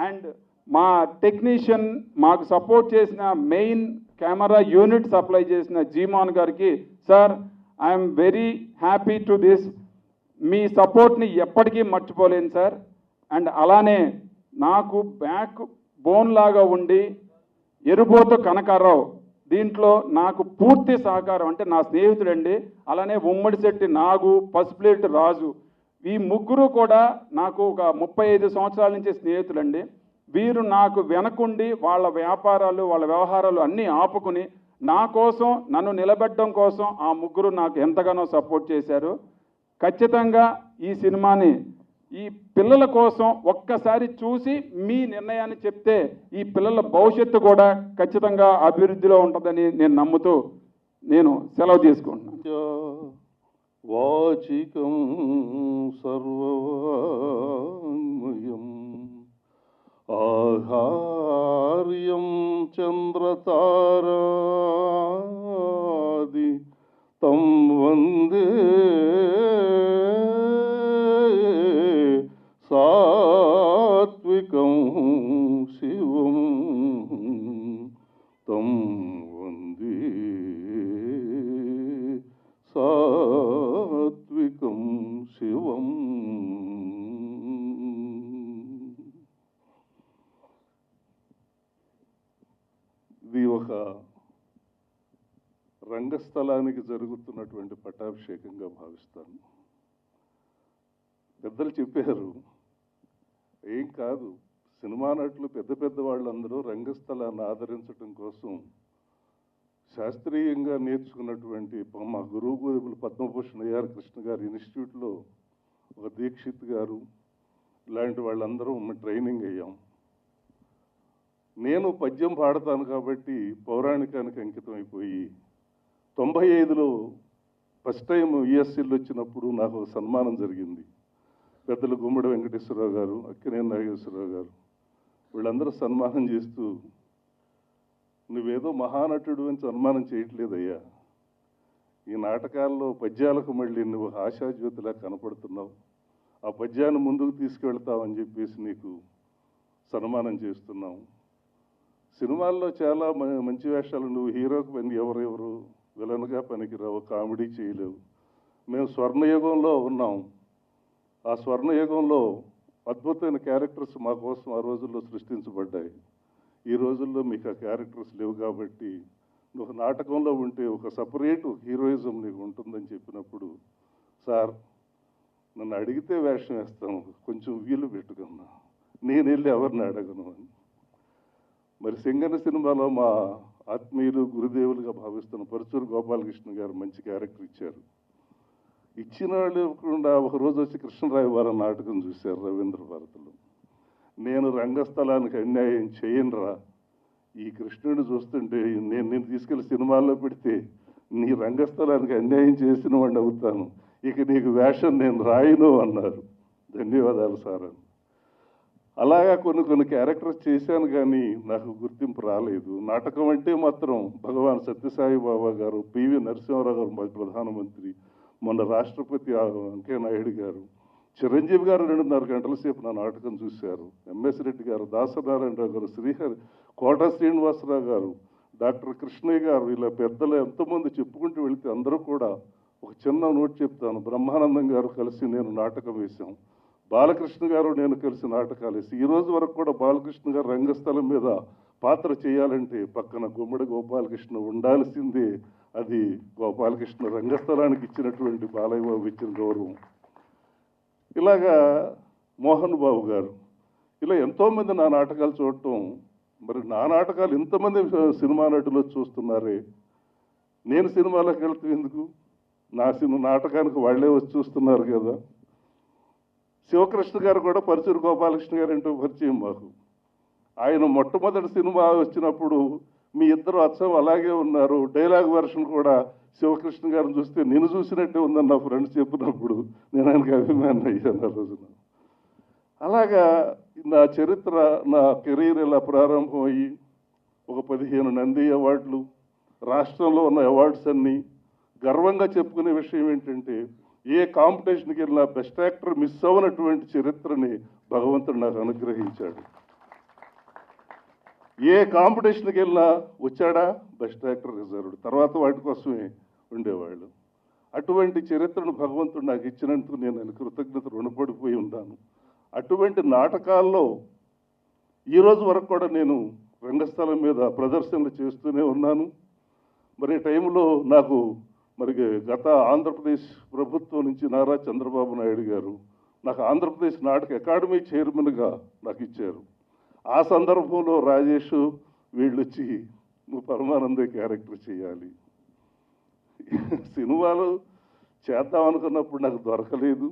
అండ్ మా టెక్నీషియన్ మాకు సపోర్ట్ చేసిన మెయిన్ కెమెరా యూనిట్ సప్లై చేసిన జీమాన్ గారికి, sir I'm very happy to this, మీ సపోర్ట్ని ఎప్పటికీ మర్చిపోలేను సార్. అండ్ అలానే నాకు బ్యాక్ బోన్ లాగా ఉండి ఎరుబోతు కనకారావు దీంట్లో నాకు పూర్తి సహకారం, అంటే నా స్నేహితుడండి. అలానే ఉమ్మడిశెట్టి నాగు, పసుపులేటి రాజు, ఈ ముగ్గురు కూడా నాకు ఒక 35 సంవత్సరాల నుంచి స్నేహితులండి. వీరు నాకు వెనకుండి వాళ్ళ వ్యాపారాలు వాళ్ళ వ్యవహారాలు అన్నీ ఆపుకుని నా కోసం నన్ను నిలబెట్టడం కోసం ఆ ముగ్గురు నాకు ఎంతగానో సపోర్ట్ చేశారు. ఖచ్చితంగా ఈ సినిమాని ఈ పిల్లల కోసం ఒక్కసారి చూసి మీ నిర్ణయాన్ని చెప్తే ఈ పిల్లల భవిష్యత్తు కూడా ఖచ్చితంగా అభివృద్ధిలో ఉంటుందని నేను నమ్ముతూ నేను సెలవు తీసుకుంటున్నాను. వాచికం సర్వమయం ఆహార్యం చంద్రతారాది తం వందే సాత్వికం శివం తం వందే సాత్వికం శివం. ఇది ఒక రంగస్థలానికి జరుగుతున్నటువంటి పట్టాభిషేకంగా భావిస్తాను. పెద్దలు చెప్పారు, ఏం కాదు, సినిమా నటులు పెద్ద పెద్ద వాళ్ళందరూ రంగస్థలాన్ని ఆదరించడం కోసం శాస్త్రీయంగా నేర్చుకున్నటువంటి మా గురువు గోధుమలు పద్మభూషణ్ AR కృష్ణ గారి ఇన్స్టిట్యూట్లో ఒక దీక్షిత్ గారు ఇలాంటి వాళ్ళందరూ ట్రైనింగ్ అయ్యాం. నేను పద్యం పాడతాను కాబట్టి పౌరాణికానికి అంకితం అయిపోయి 95లో ఫస్ట్ టైం ESCలో వచ్చినప్పుడు నాకు ఒక సన్మానం జరిగింది. పెద్దలు గుమ్మడి వెంకటేశ్వరరావు గారు, అక్కినేని నాగేశ్వరరావు గారు వీళ్ళందరూ సన్మానం చేస్తూ, నువ్వేదో మహానటుడు అని సన్మానం చేయట్లేదయ్యా, ఈ నాటకాల్లో పద్యాలకు మళ్ళీ నువ్వు ఆశాజ్యోతిలా కనపడుతున్నావు, ఆ పద్యాన్ని ముందుకు తీసుకెళ్తావని చెప్పేసి నీకు సన్మానం చేస్తున్నాం. సినిమాల్లో చాలా మంచి వేషాలు, నువ్వు హీరోకి పని ఎవరెవరు, విలన్గా పనికిరావు, కామెడీ చేయలేవు. మేము స్వర్ణయుగంలో ఉన్నాం. ఆ స్వర్ణయుగంలో అద్భుతమైన క్యారెక్టర్స్ మా కోసం ఆ రోజుల్లో సృష్టించబడ్డాయి. ఈ రోజుల్లో మీకు ఆ క్యారెక్టర్స్ లేవు కాబట్టి నువ్వు నాటకంలో ఉంటే ఒక సపరేటు హీరోయిజం నీకు ఉంటుందని చెప్పినప్పుడు, సార్ నన్ను అడిగితే వేషం వేస్తాను, కొంచెం వీలు పెట్టుకున్నా, నేను వెళ్ళి ఎవరిని అడగను అని. మరి సింగన సినిమాలో మా ఆత్మీయులు గురుదేవులుగా భావిస్తున్న పరుచూరు గోపాలకృష్ణ గారు మంచి క్యారెక్టర్ ఇచ్చారు. ఇచ్చిన వాళ్ళు ఇవ్వకుండా ఒకరోజు వచ్చి కృష్ణరాయ వారి నాటకం చూశారు రవీంద్ర భారతిలో. నేను రంగస్థలానికి అన్యాయం చేయనురా, ఈ కృష్ణుడిని చూస్తుంటే నేను తీసుకెళ్లి సినిమాల్లో పెడితే నీ రంగస్థలానికి అన్యాయం చేసిన వాడిని అవుతాను, ఇక నీకు వేషం నేను రాయను అన్నారు. ధన్యవాదాలు సార్ అని. అలాగా కొన్ని క్యారెక్టర్స్ చేశాను కానీ నాకు గుర్తింపు రాలేదు. నాటకం అంటే మాత్రం భగవాన్ సత్యసాయి బాబా గారు, పివి నరసింహారావు గారు మా ప్రధానమంత్రి, మొన్న రాష్ట్రపతి వెంకయ్య నాయుడు గారు, చిరంజీవి గారు 2.5 గంటల సేపు నా నాటకం చూశారు. ఎంఎస్ రెడ్డి గారు, దాసనారాయణరావు గారు, శ్రీహరి, కోట శ్రీనివాసరావు గారు, డాక్టర్ కృష్ణయ్య గారు, ఇలా పెద్దలు ఎంతోమంది చెప్పుకుంటూ వెళితే అందరూ కూడా ఒక చిన్న నోట్ చెప్తాను. బ్రహ్మానందం గారు కలిసి నేను నాటకం వేశాం. బాలకృష్ణ గారు నేను కలిసి నాటకాలు వేసి ఈ రోజు వరకు కూడా బాలకృష్ణ గారు రంగస్థలం మీద పాత్ర చేయాలంటే పక్కన గుమ్మడి గోపాలకృష్ణ ఉండాల్సిందే. అది గోపాలకృష్ణ రంగస్థలానికి ఇచ్చినటువంటి బాలయ్య బాబు ఇచ్చిన గౌరవం. ఇలాగా మోహన్ బాబు గారు, ఇలా ఎంతోమంది నా నాటకాలు చూడటం. మరి నా నాటకాలు ఇంతమంది సినిమా నటులు చూస్తున్నారే, నేను సినిమాలోకి వెళ్తే ఎందుకు? నా నాటకానికి వాళ్ళే వచ్చి చూస్తున్నారు కదా. శివకృష్ణ గారు కూడా పరుచూరు గోపాలకృష్ణ గారు ఏంటో పరిచయం మాకు. ఆయన మొట్టమొదటి సినిమా వచ్చినప్పుడు మీ ఇద్దరు అచ్చం అలాగే ఉన్నారు, డైలాగ్ వెర్షన్ కూడా శివకృష్ణ గారిని చూస్తే నేను చూసినట్టే ఉందని నా ఫ్రెండ్స్ చెప్పినప్పుడు నేను ఆయనకి అభిమానం అయ్యాను ఆ రోజున. అలాగా నా చరిత్ర, నా కెరీర్ ఇలా ప్రారంభమయ్యి ఒక 15 నంది అవార్డులు, రాష్ట్రంలో ఉన్న అవార్డ్స్ అన్నీ. గర్వంగా చెప్పుకునే విషయం ఏంటంటే ఏ కాంపిటీషన్కి వెళ్ళినా బెస్ట్ యాక్టర్ మిస్ అవ్వనటువంటి చరిత్రని భగవంతుడు నాకు అనుగ్రహించాడు. ఏ కాంపిటీషన్కి వెళ్ళినా వచ్చాడా బెస్ట్ యాక్టర్ రిజర్వ్డ్, తర్వాత వాటి కోసమే ఉండేవాళ్ళు. అటువంటి చరిత్రను భగవంతుడు నాకు ఇచ్చినందుకు నేను ఆయన కృతజ్ఞత రుణపడిపోయి ఉన్నాను. అటువంటి నాటకాల్లో ఈరోజు వరకు కూడా నేను రంగస్థలం మీద ప్రదర్శనలు చేస్తూనే ఉన్నాను. మరి టైంలో నాకు మరి గత ఆంధ్రప్రదేశ్ ప్రభుత్వం నుంచి నారా చంద్రబాబు నాయుడు గారు నాకు ఆంధ్రప్రదేశ్ నాటక అకాడమీ చైర్మన్గా నాకు ఇచ్చారు. ఆ సందర్భంలో రాజేష్ వీళ్ళు వచ్చి నువ్వు పరమానందే క్యారెక్టర్ చేయాలి, సినిమాలు చేద్దాం అనుకున్నప్పుడు నాకు దొరకలేదు.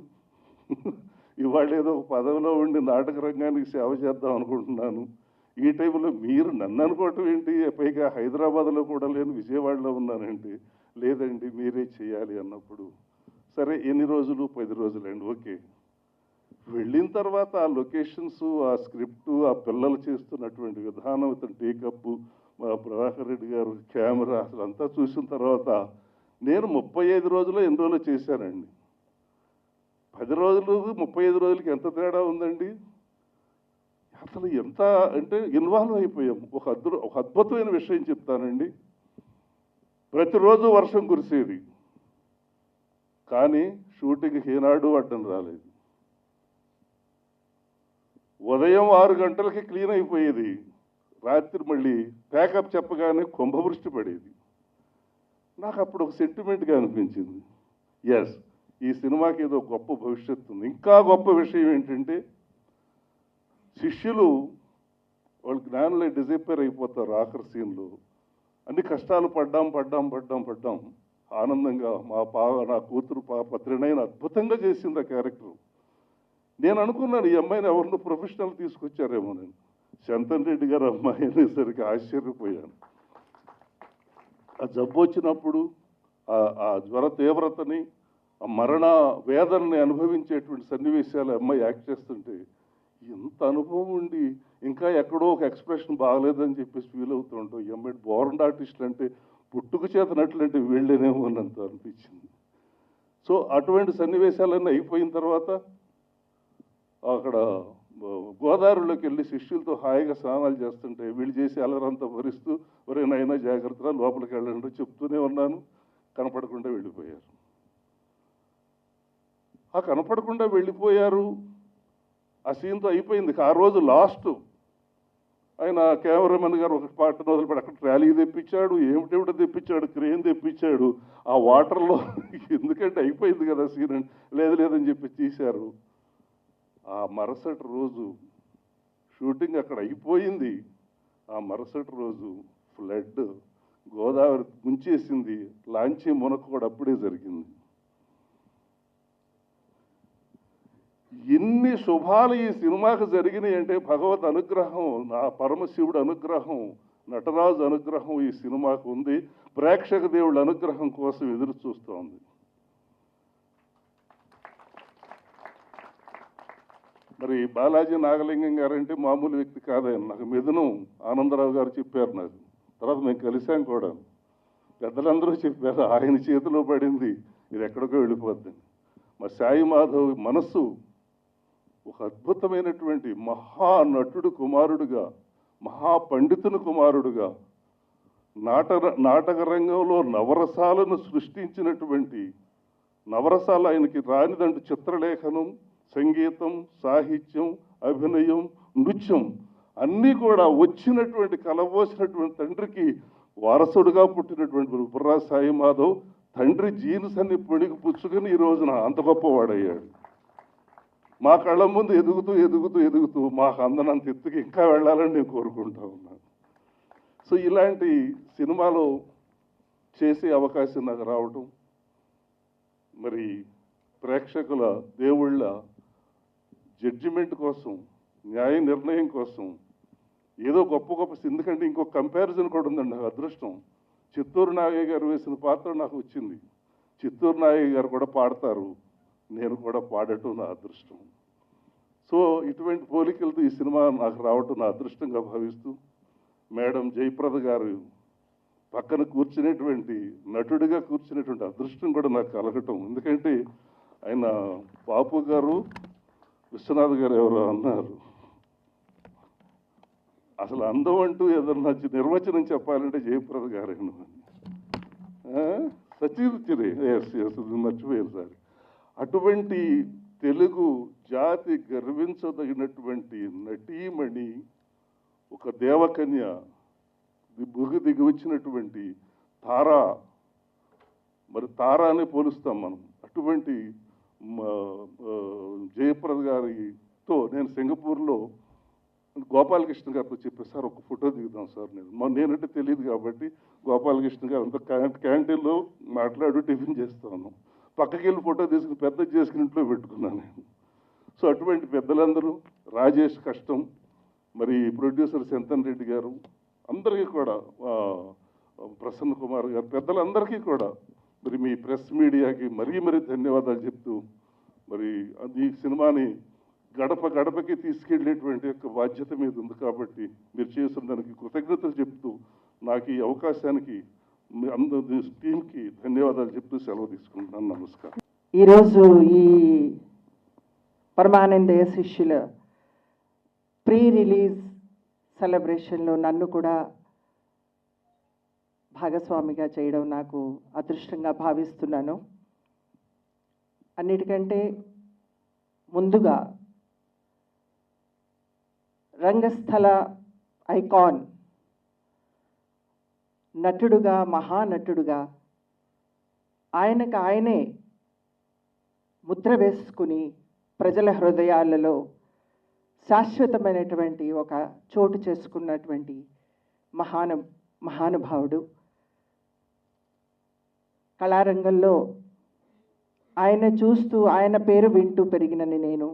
ఇవాళ ఏదో ఒక పదవిలో ఉండి నాటక రంగానికి సేవ చేద్దాం అనుకుంటున్నాను. ఈ టైంలో మీరు నన్ను అనుకోవటం ఏంటి, పైగా హైదరాబాద్లో కూడా లేను, విజయవాడలో ఉన్నానంటే లేదండి మీరే చేయాలి అన్నప్పుడు సరే ఎన్ని రోజులు, 10 రోజులండి, ఓకే. వెళ్ళిన తర్వాత ఆ లొకేషన్స్, ఆ స్క్రిప్టు, ఆ పిల్లలు చేస్తున్నటువంటి విధానం, ఇతను టేకప్, మా ప్రభాకర్ రెడ్డి గారు కెమెరా, అసలు అంతా చూసిన తర్వాత నేను 35 రోజులు ఎన్ని రోజులు చేశానండి. 10 రోజులు 35 రోజులకి ఎంత తేడా ఉందండి. అసలు ఎంత అంటే ఇన్వాల్వ్ అయిపోయాం. ఒక అద్భుతమైన విషయం చెప్తానండి. ప్రతిరోజు వర్షం కురిసేది కానీ షూటింగ్కి ఏనాడు అడ్డం రాలేదు. ఉదయం 6 గంటలకి క్లీన్ అయిపోయేది, రాత్రి మళ్ళీ ప్యాకప్ చెప్పగానే కుంభవృష్టి పడేది. నాకు అప్పుడు ఒక సెంటిమెంట్గా అనిపించింది, ఎస్ ఈ సినిమాకి ఏదో గొప్ప భవిష్యత్తు ఉంది. ఇంకా గొప్ప విషయం ఏంటంటే శిష్యులు వాళ్ళు జ్ఞానులే డిజైపేర్ అయిపోతారు ఆఖరి సీన్లో. అన్ని కష్టాలు పడ్డాం ఆనందంగా నా కూతురు పత్రినైన అద్భుతంగా చేసింది ఆ క్యారెక్టర్. నేను అనుకున్నాను ఈ అమ్మాయిని ఎవరినో ప్రొఫెషనల్ తీసుకొచ్చారేమో. నేను శంతన్ రెడ్డి గారు అమ్మాయి అనేసరికి ఆశ్చర్యపోయాను. ఆ జబ్బు వచ్చినప్పుడు ఆ జ్వర తీవ్రతని, ఆ మరణ వేదనని అనుభవించేటువంటి సన్నివేశాలు అమ్మాయి యాక్ట్ చేస్తుంటే ఎంత అనుభవం ఉండి ఇంకా ఎక్కడో ఒక ఎక్స్ప్రెషన్ బాగలేదని చెప్పేసి ఫీల్ అవుతూ ఉంటాం. ఈ అమ్మాయి బోర్న్ ఆర్టిస్టులు అంటే పుట్టుకు చేతనట్లంటే వెళ్ళేనేమో అన్నంత అనిపించింది. సో అటువంటి సన్నివేశాలన్నీ అయిపోయిన తర్వాత అక్కడ గోదావరిలోకి వెళ్ళి శిష్యులతో హాయిగా స్నానాలు చేస్తుంటే వీళ్ళు చేసి అలరంతా భరిస్తూ ఒరే నైనా జాగ్రత్తగా లోపలికి వెళ్ళండి చెప్తూనే ఉన్నాను. కనపడకుండా వెళ్ళిపోయారు. ఆ కనపడకుండా వెళ్ళిపోయారు. ఆ సీన్తో అయిపోయింది. ఆ రోజు లాస్ట్ ఆయన కెమెరామెన్ గారు ఒక పాటను వదిలిపెట్టి అక్కడ ట్రాలీ తెప్పించాడు, ఏమిటేమిటో తెప్పించాడు, క్రేన్ తెప్పించాడు. ఆ వాటర్లో ఎందుకంటే అయిపోయింది కదా సీన్ అని, లేదని చెప్పి తీశారు. ఆ మరుసటి రోజు షూటింగ్ అక్కడ అయిపోయింది. ఆ మరుసటి రోజు ఫ్లడ్ గోదావరి ముంచేసింది. లాంచీ మునక కూడా అప్పుడే జరిగింది. ఎన్ని శుభాలు ఈ సినిమాకు జరిగినాయి అంటే భగవత్ అనుగ్రహం, నా పరమశివుడు అనుగ్రహం, నటరాజు అనుగ్రహం ఈ సినిమాకు ఉంది. ప్రేక్షక దేవుళ్ళ అనుగ్రహం కోసం ఎదురు చూస్తోంది. మరి బాలాజీ నాగలింగం గారంటే మామూలు వ్యక్తి కాదని నాకు మిథునం ఆనందరావు గారు చెప్పారు. నాకు తర్వాత మేము కలిసాం కూడా. పెద్దలందరూ చెప్పారు ఆయన చేతిలో పడింది ఇది ఎక్కడికో వెళ్ళిపోద్దని. మరి సాయి మాధవ్ మనస్సు ఒక అద్భుతమైనటువంటి మహానటుడు కుమారుడుగా, మహాపండితుని కుమారుడుగా, నాటక రంగంలో నవరసాలను సృష్టించినటువంటి, నవరసాలు ఆయనకి రానిదంటూ చిత్రలేఖనం, సంగీతం, సాహిత్యం, అభినయం, నృత్యం అన్నీ కూడా వచ్చినటువంటి కలబోసినటువంటి తండ్రికి వారసుడుగా పుట్టినటువంటి బుర్రా సాయి మాధవ్ తండ్రి జీన్స్ అన్ని పొడిగి పుచ్చుకొని ఈ రోజున అంత గొప్పవాడయ్యాడు. మా కళ్ళ ముందు ఎదుగుతూ ఎదుగుతూ ఎదుగుతూ మాకు అందనంత ఎత్తుకి ఇంకా వెళ్ళాలని నేను కోరుకుంటా ఉన్నాను. సో ఇలాంటి సినిమాలో చేసే అవకాశం నాకు రావటం, మరి ప్రేక్షకుల దేవుళ్ళ జడ్జిమెంట్ కోసం, న్యాయ నిర్ణయం కోసం ఏదో గొప్ప ఎందుకంటే ఇంకో కంపారిజన్ కూడా ఉందండి. నాకు అదృష్టం చిత్తూరు నాగయ్య గారు వేసిన పాత్ర నాకు వచ్చింది. చిత్తూరు నాగయ్య గారు కూడా పాడతారు, నేను కూడా పాడటం నా అదృష్టం. సో ఇటువంటి పోలికలతో ఈ సినిమా నాకు రావటం నా అదృష్టంగా భావిస్తూ, మేడం జయప్రద గారు పక్కన కూర్చునేటువంటి నటుడిగా కూర్చునేటువంటి అదృష్టం కూడా నాకు కలగటం. ఎందుకంటే ఆయన బాపు గారు, విశ్వనాథ్ గారు ఎవరో అన్నారు, అసలు అందం అంటూ ఏదన్నా నిర్వచనం చెప్పాలంటే జయప్రద గారేను సచిరుచిరే మర్చిపోయారు సార్. అటువంటి తెలుగు జాతి గర్వించదగినటువంటి నటీమణి, ఒక దేవకన్య, దిగి వచ్చినటువంటి తారా, మరి తారానే పోలుస్తాం మనం. అటువంటి జయప్రద గారితో నేను సింగపూర్లో గోపాలకృష్ణ గారితో చెప్పాను, సార్ ఒక ఫోటో దిగుదాం సార్. నేనంటే తెలియదు కాబట్టి గోపాలకృష్ణ గారు అంత క్యాంటీన్లో మాట్లాడు టిఫిన్ చేస్తాను, పక్కకి వెళ్ళి ఫోటో తీసుకుని పెద్ద చేసుకుని ఇంట్లో పెట్టుకున్నాను నేను. సో అటువంటి పెద్దలందరూ, రాజేష్ కష్టం, మరి ప్రొడ్యూసర్ శంతన్ రెడ్డి గారు, అందరికీ కూడా, ప్రసన్న కుమార్ గారు, పెద్దలందరికీ కూడా, మరి మీ ప్రెస్ మీడియాకి మరీ ధన్యవాదాలు చెప్తూ, మరి ఈ సినిమాని గడప గడపకి తీసుకెళ్ళేటువంటి యొక్క బాధ్యత మీద ఉంది కాబట్టి మీరు చేసిన దానికి కృతజ్ఞతలు చెప్తూ, నాకు ఈ అవకాశానికి అందరి టీంకి ధన్యవాదాలు చెప్తూ సెలవు తీసుకుంటున్నాను. నమస్కారం. ఈరోజు ఈ పరమానందయ్య శిష్యుల ప్రీ రిలీజ్ సెలబ్రేషన్లో నన్ను కూడా భాగస్వామిగా చేయడం నాకు అదృష్టంగా భావిస్తున్నాను. అన్నిటికంటే ముందుగా రంగస్థల ఐకాన్, నటుడుగా, మహానటుడుగా ఆయనకు ఆయనే ముద్ర వేసుకుని ప్రజల హృదయాలలో శాశ్వతమైనటువంటి ఒక చోటు చేసుకున్నటువంటి మహానుభావుడు. కళారంగంలో ఆయన చూస్తూ, ఆయన పేరు వింటూ పెరిగినని నేను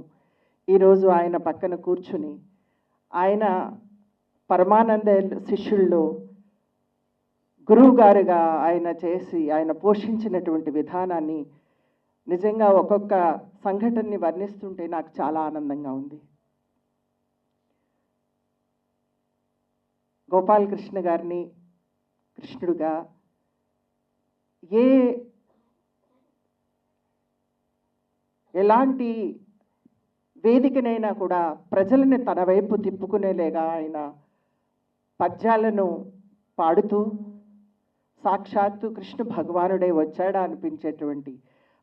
ఈరోజు ఆయన పక్కన కూర్చుని, ఆయన పరమానంద శిష్యుల్లో గురువు గారుగా ఆయన చేసి ఆయన పోషించినటువంటి విధానాన్ని నిజంగా ఒక్కొక్క సంఘటనని వర్ణిస్తుంటే నాకు చాలా ఆనందంగా ఉంది. గోపాలకృష్ణ గారిని కృష్ణుడుగా, ఎలాంటి వేదికనైనా కూడా ప్రజలని తన వైపు తిప్పుకునేలేగా ఆయన పద్యాలను పాడుతూ సాక్షాత్తు కృష్ణ భగవానుడే వచ్చాడా అనిపించేటువంటి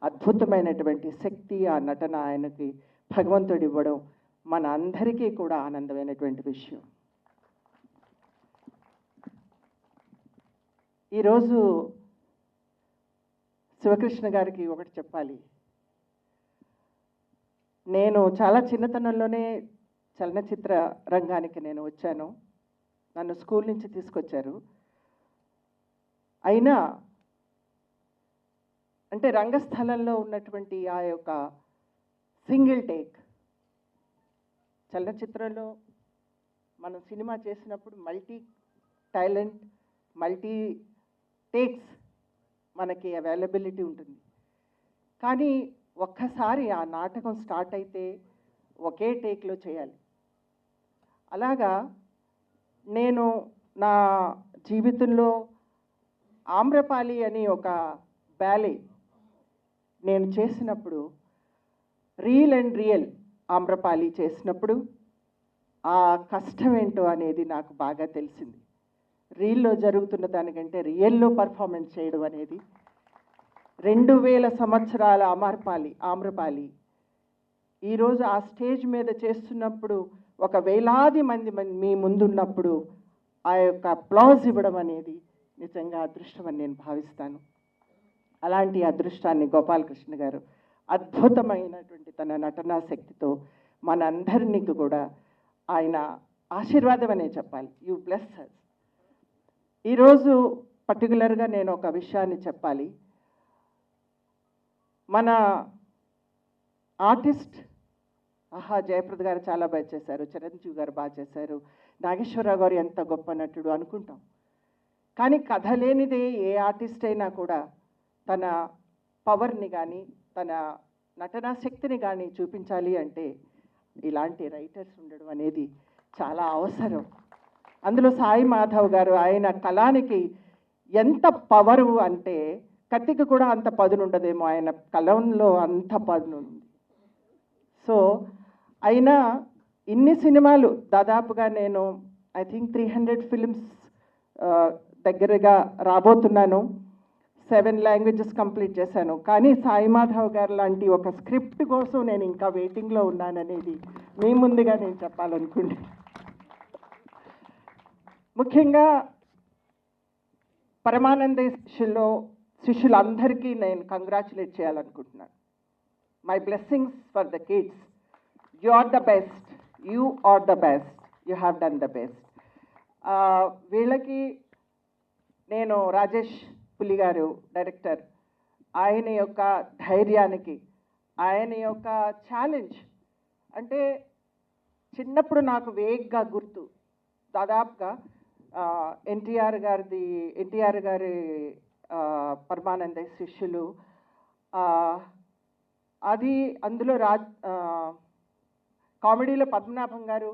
అద్భుతమైనటువంటి శక్తి ఆ నటన ఆయనకి భగవంతుడు ఇవ్వడం మన అందరికీ కూడా ఆనందమైనటువంటి విషయం. ఈరోజు శివకృష్ణ గారికి ఒకటి చెప్పాలి. నేను చాలా చిన్నతనంలోనే చలనచిత్ర రంగానికి నేను వచ్చాను. నన్ను స్కూల్ నుంచి తీసుకొచ్చారు. అయినా అంటే రంగస్థలంలో ఉన్నటువంటి ఆ యొక్క సింగిల్ టేక్, చలనచిత్రంలో మనం సినిమా చేసినప్పుడు మల్టీ టాలెంట్, మల్టీ టేక్స్ మనకి అవైలబిలిటీ ఉంటుంది. కానీ ఒక్కసారి ఆ నాటకం స్టార్ట్ అయితే ఒకే టేక్లో చేయాలి. అలాగా నేను నా జీవితంలో ఆమ్రపాలి అని ఒక బ్యాలే నేను చేసినప్పుడు, రియల్ అండ్ రియల్ ఆమ్రపాలి చేసినప్పుడు ఆ కష్టం ఏంటో అనేది నాకు బాగా తెలిసింది. రీల్లో జరుగుతున్న దానికంటే రియల్లో పర్ఫార్మెన్స్ చేయడం అనేది 2000 సంవత్సరాల ఆమ్రపాలి ఈరోజు ఆ స్టేజ్ మీద చేస్తున్నప్పుడు ఒక వేలాది మంది మీ ముందున్నప్పుడు ఆ యొక్క అప్లాజ్ ఇవ్వడం అనేది నిజంగా అదృష్టం అని నేను భావిస్తాను. అలాంటి అదృష్టాన్ని గోపాలకృష్ణ గారు అద్భుతమైనటువంటి తన నటనా శక్తితో మనందరినీ కూడా ఆయన ఆశీర్వాదం అనే చెప్పాలి. You bless us. ఈరోజు పర్టికులర్గా నేను ఒక విషయాన్ని చెప్పాలి. మన ఆర్టిస్ట్ జయప్రద గారు చాలా బాగా చేశారు, చిరంజీవి గారు బాగా చేశారు, నాగేశ్వరరావు గారు ఎంత గొప్ప నటుడు అనుకుంటాం. కానీ కథ లేనిదే ఏ ఆర్టిస్ట్ అయినా కూడా తన పవర్ని కానీ తన నటనా శక్తిని కానీ చూపించాలి అంటే ఇలాంటి రైటర్స్ ఉండడం అనేది చాలా అవసరం. అందులో సాయి మాధవ్ గారు ఆయన కళానికి ఎంత పవరు అంటే కత్తికి కూడా అంత పదునుండదేమో, ఆయన కలంలో అంత పదునుంది. సో అయినా ఇన్ని సినిమాలు దాదాపుగా నేను ఐ థింక్ 300 ఫిల్మ్స్ దగ్గరగా రాబోతున్నాను. 7 లాంగ్వేజెస్ కంప్లీట్ చేశాను. కానీ సాయి మాధవ్ గారు లాంటి ఒక స్క్రిప్ట్ కోసం నేను ఇంకా వెయిటింగ్లో ఉన్నాననేది మీ ముందుగా నేను చెప్పాలనుకుంటే, ముఖ్యంగా పరమానంద శిష్యులందరికీ నేను కంగ్రాచులేట్ చేయాలనుకుంటున్నాను. My blessings for the kids. You are the best, you are the best, you have done the best. వీళ్ళకి నేను రాజేష్ పులి గారు డైరెక్టర్, ఆయన యొక్క ధైర్యానికి, ఆయన యొక్క ఛాలెంజ్ అంటే చిన్నప్పుడు నాకు వేగ్గా గుర్తు, దాదాపుగా ఎన్టీఆర్ గారి పరమానంద శిష్యులు, అది అందులో కామెడీలో పద్మనాభం గారు,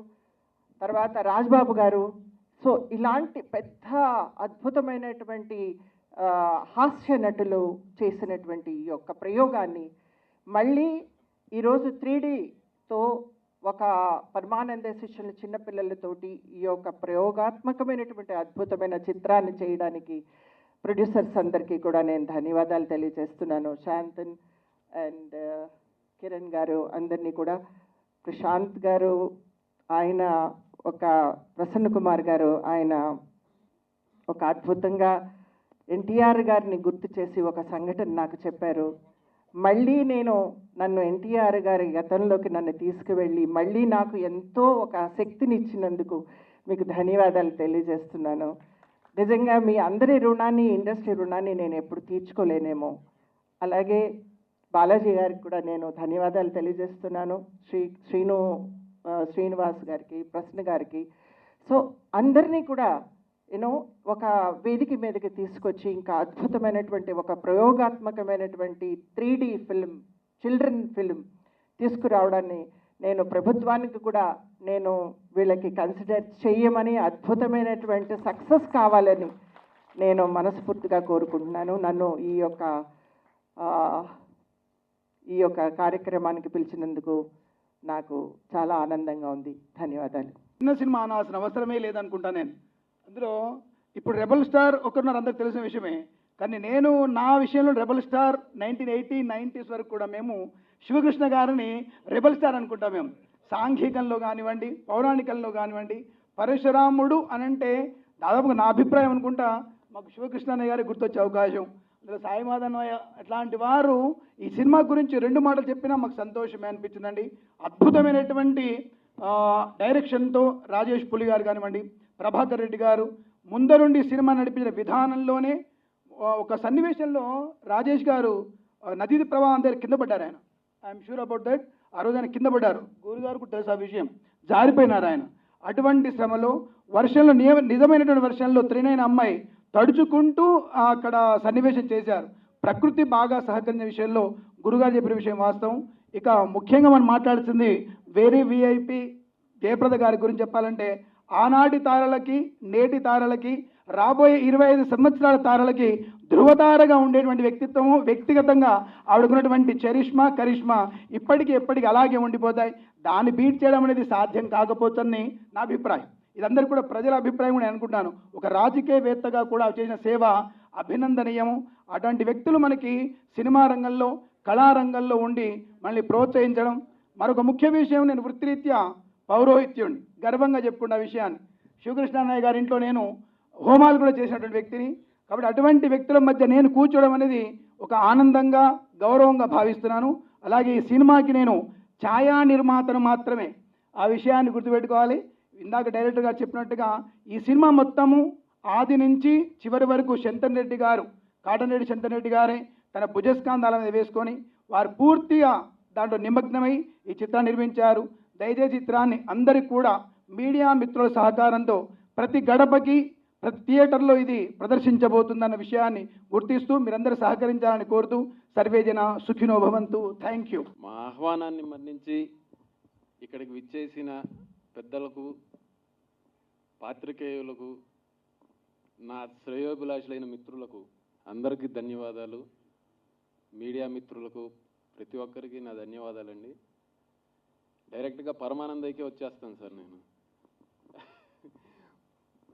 తర్వాత రాజ్బాబు గారు. సో ఇలాంటి పెద్ద అద్భుతమైనటువంటి హాస్య నటులు చేసినటువంటి ఈ యొక్క ప్రయోగాన్ని మళ్ళీ ఈరోజు 3Dతో ఒక పరమానంద శిష్యుల చిన్నపిల్లలతోటి ఈ యొక్క ప్రయోగాత్మకమైనటువంటి అద్భుతమైన చిత్రాన్ని చేయడానికి ప్రొడ్యూసర్స్ అందరికీ కూడా నేను ధన్యవాదాలు తెలియజేస్తున్నాను. శాంతన్ అండ్ కిరణ్ గారు అందరినీ కూడా, ప్రశాంత్ గారు, ఆయన ఒక ప్రసన్న కుమార్ గారు, ఆయన ఒక అద్భుతంగా ఎన్టీఆర్ గారిని గుర్తు చేసి ఒక సంఘటన నాకు చెప్పారు. మళ్ళీ నన్ను ఎన్టీఆర్ గారి గతంలోకి నన్ను తీసుకువెళ్ళి మళ్ళీ నాకు ఎంతో ఒక శక్తిని ఇచ్చినందుకు మీకు ధన్యవాదాలు తెలియజేస్తున్నాను. నిజంగా మీ అందరి రుణాన్ని, ఇండస్ట్రీ రుణాన్ని నేను ఎప్పుడు తీర్చుకోలేనేమో. అలాగే బాలాజీ గారికి కూడా నేను ధన్యవాదాలు తెలియజేస్తున్నాను, శ్రీనివాస్ గారికి, ప్రసన్న గారికి. సో అందరినీ కూడా ఒక వేదిక మీదకి తీసుకొచ్చి ఇంకా అద్భుతమైనటువంటి ఒక ప్రయోగాత్మకమైనటువంటి 3D ఫిల్మ్, చిల్డ్రన్ ఫిల్మ్ తీసుకురావడాన్ని నేను ప్రభుత్వానికి కూడా నేను వీళ్ళకి కన్సిడర్ చేయమని, అద్భుతమైనటువంటి సక్సెస్ కావాలని నేను మనస్ఫూర్తిగా కోరుకుంటున్నాను. నన్ను ఈ యొక్క కార్యక్రమానికి పిలిచినందుకు నాకు చాలా ఆనందంగా ఉంది. ధన్యవాదాలు. చిన్న సినిమా అనాల్సిన అవసరమే లేదనుకుంటా నేను. అందులో ఇప్పుడు రెబల్ స్టార్ ఒకరున్నారు, అందరికి తెలిసిన విషయమే. కానీ నేను నా విషయంలో రెబల్ స్టార్ 1980, 90s వరకు కూడా మేము శివకృష్ణ గారిని రెబల్ స్టార్ అనుకుంటాం. మేము సాంఘికంలో కానివ్వండి, పౌరాణికంలో కానివ్వండి, పరశురాముడు అనంటే దాదాపుగా నా అభిప్రాయం అనుకుంటా మాకు శివకృష్ణ అన్నయ్య గారికి గుర్తొచ్చే అవకాశం. అందులో సాయి మాధవయ్య అట్లాంటి వారు ఈ సినిమా గురించి 2 మాటలు చెప్పినా మాకు సంతోషమే అనిపించిందండి. అద్భుతమైనటువంటి డైరెక్షన్తో రాజేష్ పులి గారు కానివ్వండి, ప్రభాకర్ రెడ్డి గారు ముందరుండి సినిమా నడిపించిన విధానంలోనే ఒక సన్నివేశంలో రాజేష్ గారు నదీ ప్రవాహం దగ్గర కింద పడ్డారు. ఆయన ఐఎమ్ షూర్ అబౌట్ దట్. ఆ రోజు ఆయన కింద పడ్డారు. గురుగారు కూడా తెలుసు ఆ విషయం. జారిపోయినారు ఆయన. అటువంటి శ్రమలో వర్షంలో నిజమైనటువంటి వర్షంలో త్రినైన అమ్మాయి తడుచుకుంటూ అక్కడ సన్నివేశం చేశారు. ప్రకృతి బాగా సహకరించిన విషయంలో గురుగారు చెప్పిన విషయం వాస్తవం. ఇక ముఖ్యంగా మనం మాట్లాడుతుంది వేరే విఐపి జయప్రద గారి గురించి చెప్పాలంటే, ఆనాటి తారలకి నేటి తారలకి రాబోయే 25 సంవత్సరాల తారలకి ధృవతారగా ఉండేటువంటి వ్యక్తిత్వము, వ్యక్తిగతంగా ఆవిడకున్నటువంటి కరిష్మా ఎప్పటికీ అలాగే ఉండిపోతాయి. దాన్ని బీట్ చేయడం అనేది సాధ్యం కాకపోతుందని నా అభిప్రాయం. ఇదందరూ కూడా ప్రజల అభిప్రాయం కూడా నేను అనుకుంటాను. ఒక రాజకీయవేత్తగా కూడా చేసిన సేవ అభినందనీయము. అటువంటి వ్యక్తులు మనకి సినిమా రంగంలో, కళారంగంలో ఉండి మళ్ళీ ప్రోత్సహించడం. మరొక ముఖ్య విషయం, నేను వృత్తిరీత్యా పౌరోహిత్యుడిని, గర్వంగా చెప్పుకున్న విషయాన్ని. శివకృష్ణ అన్నయ్య గారి ఇంట్లో నేను హోమాలు కూడా చేసినటువంటి వ్యక్తిని. కాబట్టి అటువంటి వ్యక్తుల మధ్య నేను కూర్చోవడం అనేది ఒక ఆనందంగా, గౌరవంగా భావిస్తున్నాను. అలాగే ఈ సినిమాకి నేను ఛాయా నిర్మాతను మాత్రమే. ఆ విషయాన్ని గుర్తుపెట్టుకోవాలి. ఇందాక డైరెక్టర్ గారు చెప్పినట్టుగా ఈ సినిమా మొత్తము ఆది నుంచి చివరి వరకు కాటన్ రెడ్డి గారే తన భుజస్కంధాల మీద వేసుకొని వారు పూర్తిగా దాంట్లో నిమగ్నమై ఈ చిత్రాన్ని నిర్మించారు. దయచేసి చిత్రాన్ని అందరికీ కూడా మీడియా మిత్రుల సహకారంతో ప్రతి గడపకి, ప్రతి థియేటర్లో ఇది ప్రదర్శించబోతుందన్న విషయాన్ని గుర్తిస్తూ మీరందరూ సహకరించాలని కోరుతూ సర్వేజన సుఖినో భవంతు. Thank you. మా ఆహ్వానాన్ని మన్నించి ఇక్కడికి విచ్చేసిన పెద్దలకు, పాత్రికేయులకు, నా శ్రేయోభిలాషులైన మిత్రులకు అందరికీ ధన్యవాదాలు. మీడియా మిత్రులకు ప్రతి ఒక్కరికి నా ధన్యవాదాలండి. డైరెక్ట్గా పరమానందయ్యకే వచ్చేస్తాను సార్ నేను.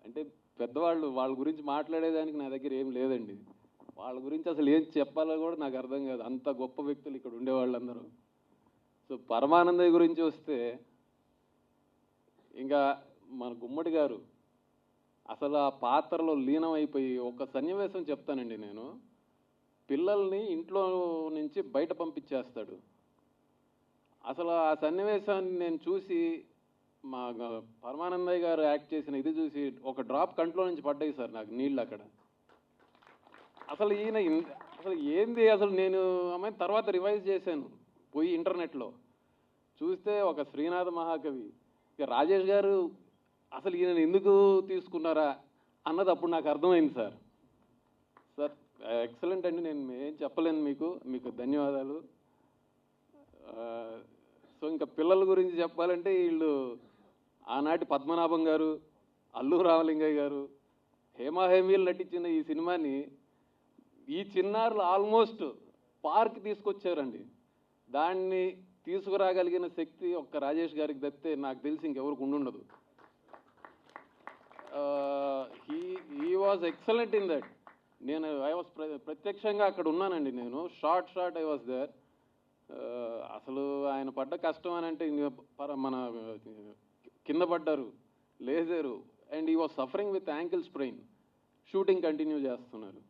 అంటే పెద్దవాళ్ళు, వాళ్ళ గురించి మాట్లాడేదానికి నా దగ్గర ఏం లేదండి. వాళ్ళ గురించి అసలు ఏం చెప్పాలో కూడా నాకు అర్థం కాదు. అంత గొప్ప వ్యక్తులు ఇక్కడ ఉండేవాళ్ళందరూ. సో పరమానందయ్య గురించి వస్తే ఇంకా మన గుమ్మడి గారు అసలు ఆ పాత్రలో లీనం అయిపోయి, ఒక సన్నివేశం చెప్తానండి నేను. పిల్లల్ని ఇంట్లో నుంచి బయట పంపించేస్తాడు. అసలు ఆ సన్నివేశాన్ని నేను చూసి, మా పరమానందయ్య గారు యాక్ట్ చేసిన ఇది చూసి ఒక డ్రాప్ కంట్లో నుంచి పడ్డాయి సార్ నాకు నీళ్ళు అక్కడ. అసలు అసలు ఏంది అసలు. నేను అమ్మాయి తర్వాత రివైజ్ చేశాను పోయి ఇంటర్నెట్లో చూస్తే, ఒక శ్రీనాథ మహాకవి ఇక రాజేష్ గారు అసలు ఈయన ఎందుకు తీసుకున్నారా అన్నది అప్పుడు నాకు అర్థమైంది సార్. సార్ ఎక్సలెంట్ అండి. నేను ఏం చెప్పలేను మీకు ధన్యవాదాలు. సో ఇంకా పిల్లల గురించి చెప్పాలంటే, వీళ్ళు ఆనాటి పద్మనాభం గారు, అల్లు రామలింగయ్య గారు, హేమాహేమీలు నటించిన ఈ సినిమాని ఈ చిన్నారులు ఆల్మోస్ట్ పార్క్ తీసుకొచ్చారండి. దాన్ని తీసుకురాగలిగిన శక్తి ఒక్క రాజేష్ గారికి తప్పితే నాకు తెలిసి ఇంకెవరికి ఉండుండదు. He was excellent in that. నేను ఐ వాజ్ ప్రత్యక్షంగా అక్కడ ఉన్నానండి. నేను షార్ట్ ఐ వాజ్ దేర్. అసలు ఆయన పడ్డ కష్టం అని అంటే, మన కింద పడ్డారు, laser, and he was suffering with ankle strain. Shooting continue చేస్తున్నారు.